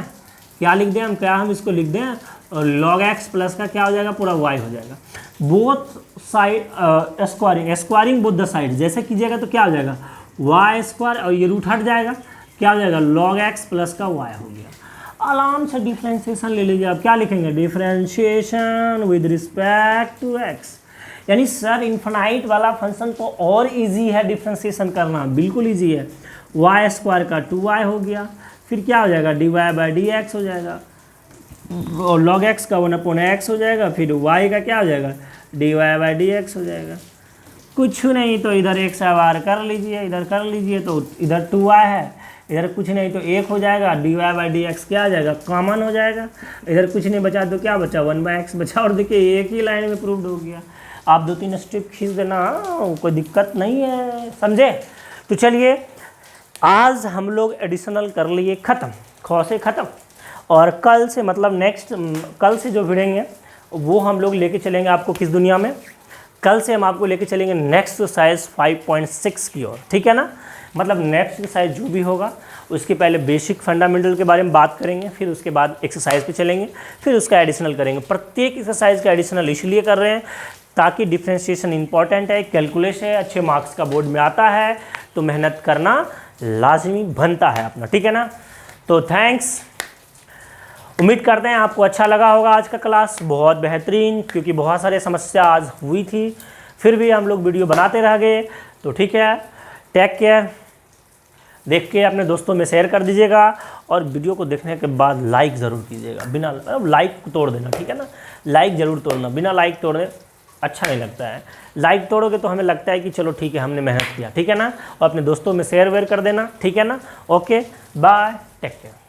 क्या लिख दें हम, क्या हम इसको लिख दें, और लॉग एक्स प्लस का क्या हो जाएगा पूरा y हो जाएगा। Both side squaring both the side, जैसे कीजिएगा तो क्या हो जाएगा वाई स्क्वायर और ये रूट हट जाएगा, क्या हो जाएगा लॉग एक्स प्लस का y हो गया। आराम से डिफ्रेंशिएशन ले लीजिए। आप क्या लिखेंगे, differentiation with respect to x। यानी सर इन्फिनाइट वाला फंक्शन तो और इजी है डिफ्रेंशिएशन करना, बिल्कुल इजी है। वाई स्क्वायर का 2y हो गया, फिर क्या हो जाएगा dy/dx हो जाएगा, और लॉग एक्स का 1/x हो जाएगा, फिर y का क्या हो जाएगा dy/dx हो जाएगा। कुछ नहीं तो इधर एक से बार कर लीजिए, इधर कर लीजिए तो इधर 2y है, इधर कुछ नहीं तो 1 हो जाएगा, dy/dx क्या आ जाएगा कॉमन हो जाएगा, इधर कुछ नहीं बचा तो क्या बचा 1/x बचा। और देखिए एक ही लाइन में प्रूव्ड हो गया। आप 2-3 स्टेप खींच देना, कोई दिक्कत नहीं है, समझे। तो चलिए आज हम लोग एडिशनल कर लिए ख़त्म, ख से ख़त्म, और कल से मतलब नेक्स्ट कल से जो भिड़ेंगे वो हम लोग लेके चलेंगे आपको किस दुनिया में, कल से हम आपको लेके चलेंगे नेक्स्ट एक्सरसाइज 5.6 की ओर, ठीक है ना। मतलब नेक्स्ट एक्सरसाइज जो भी होगा उसके पहले बेसिक फंडामेंटल के बारे में बात करेंगे, फिर उसके बाद एक्सरसाइज पे चलेंगे, फिर उसका एडिशनल करेंगे। प्रत्येक एक्सरसाइज का एडिशनल इसलिए कर रहे हैं ताकि डिफ्रेंशिएशन इंपॉर्टेंट है, कैलकुलेशन है, अच्छे मार्क्स का बोर्ड में आता है, तो मेहनत करना लाजमी बनता है अपना, ठीक है ना। तो थैंक्स, उम्मीद करते हैं आपको अच्छा लगा होगा आज का क्लास, बहुत बेहतरीन, क्योंकि बहुत सारे समस्या आज हुई थी, फिर भी हम लोग वीडियो बनाते रह गए। तो ठीक है, टेक केयर, देख के अपने दोस्तों में शेयर कर दीजिएगा, और वीडियो को देखने के बाद लाइक ज़रूर कीजिएगा, बिना लाइक तोड़ देना, ठीक है ना, लाइक ज़रूर तोड़ना, बिना लाइक तोड़ने अच्छा नहीं लगता है। लाइक तोड़ोगे तो हमें लगता है कि चलो ठीक है हमने मेहनत किया, ठीक है ना, और अपने दोस्तों में शेयर वेयर कर देना, ठीक है ना। Okay bye, take care.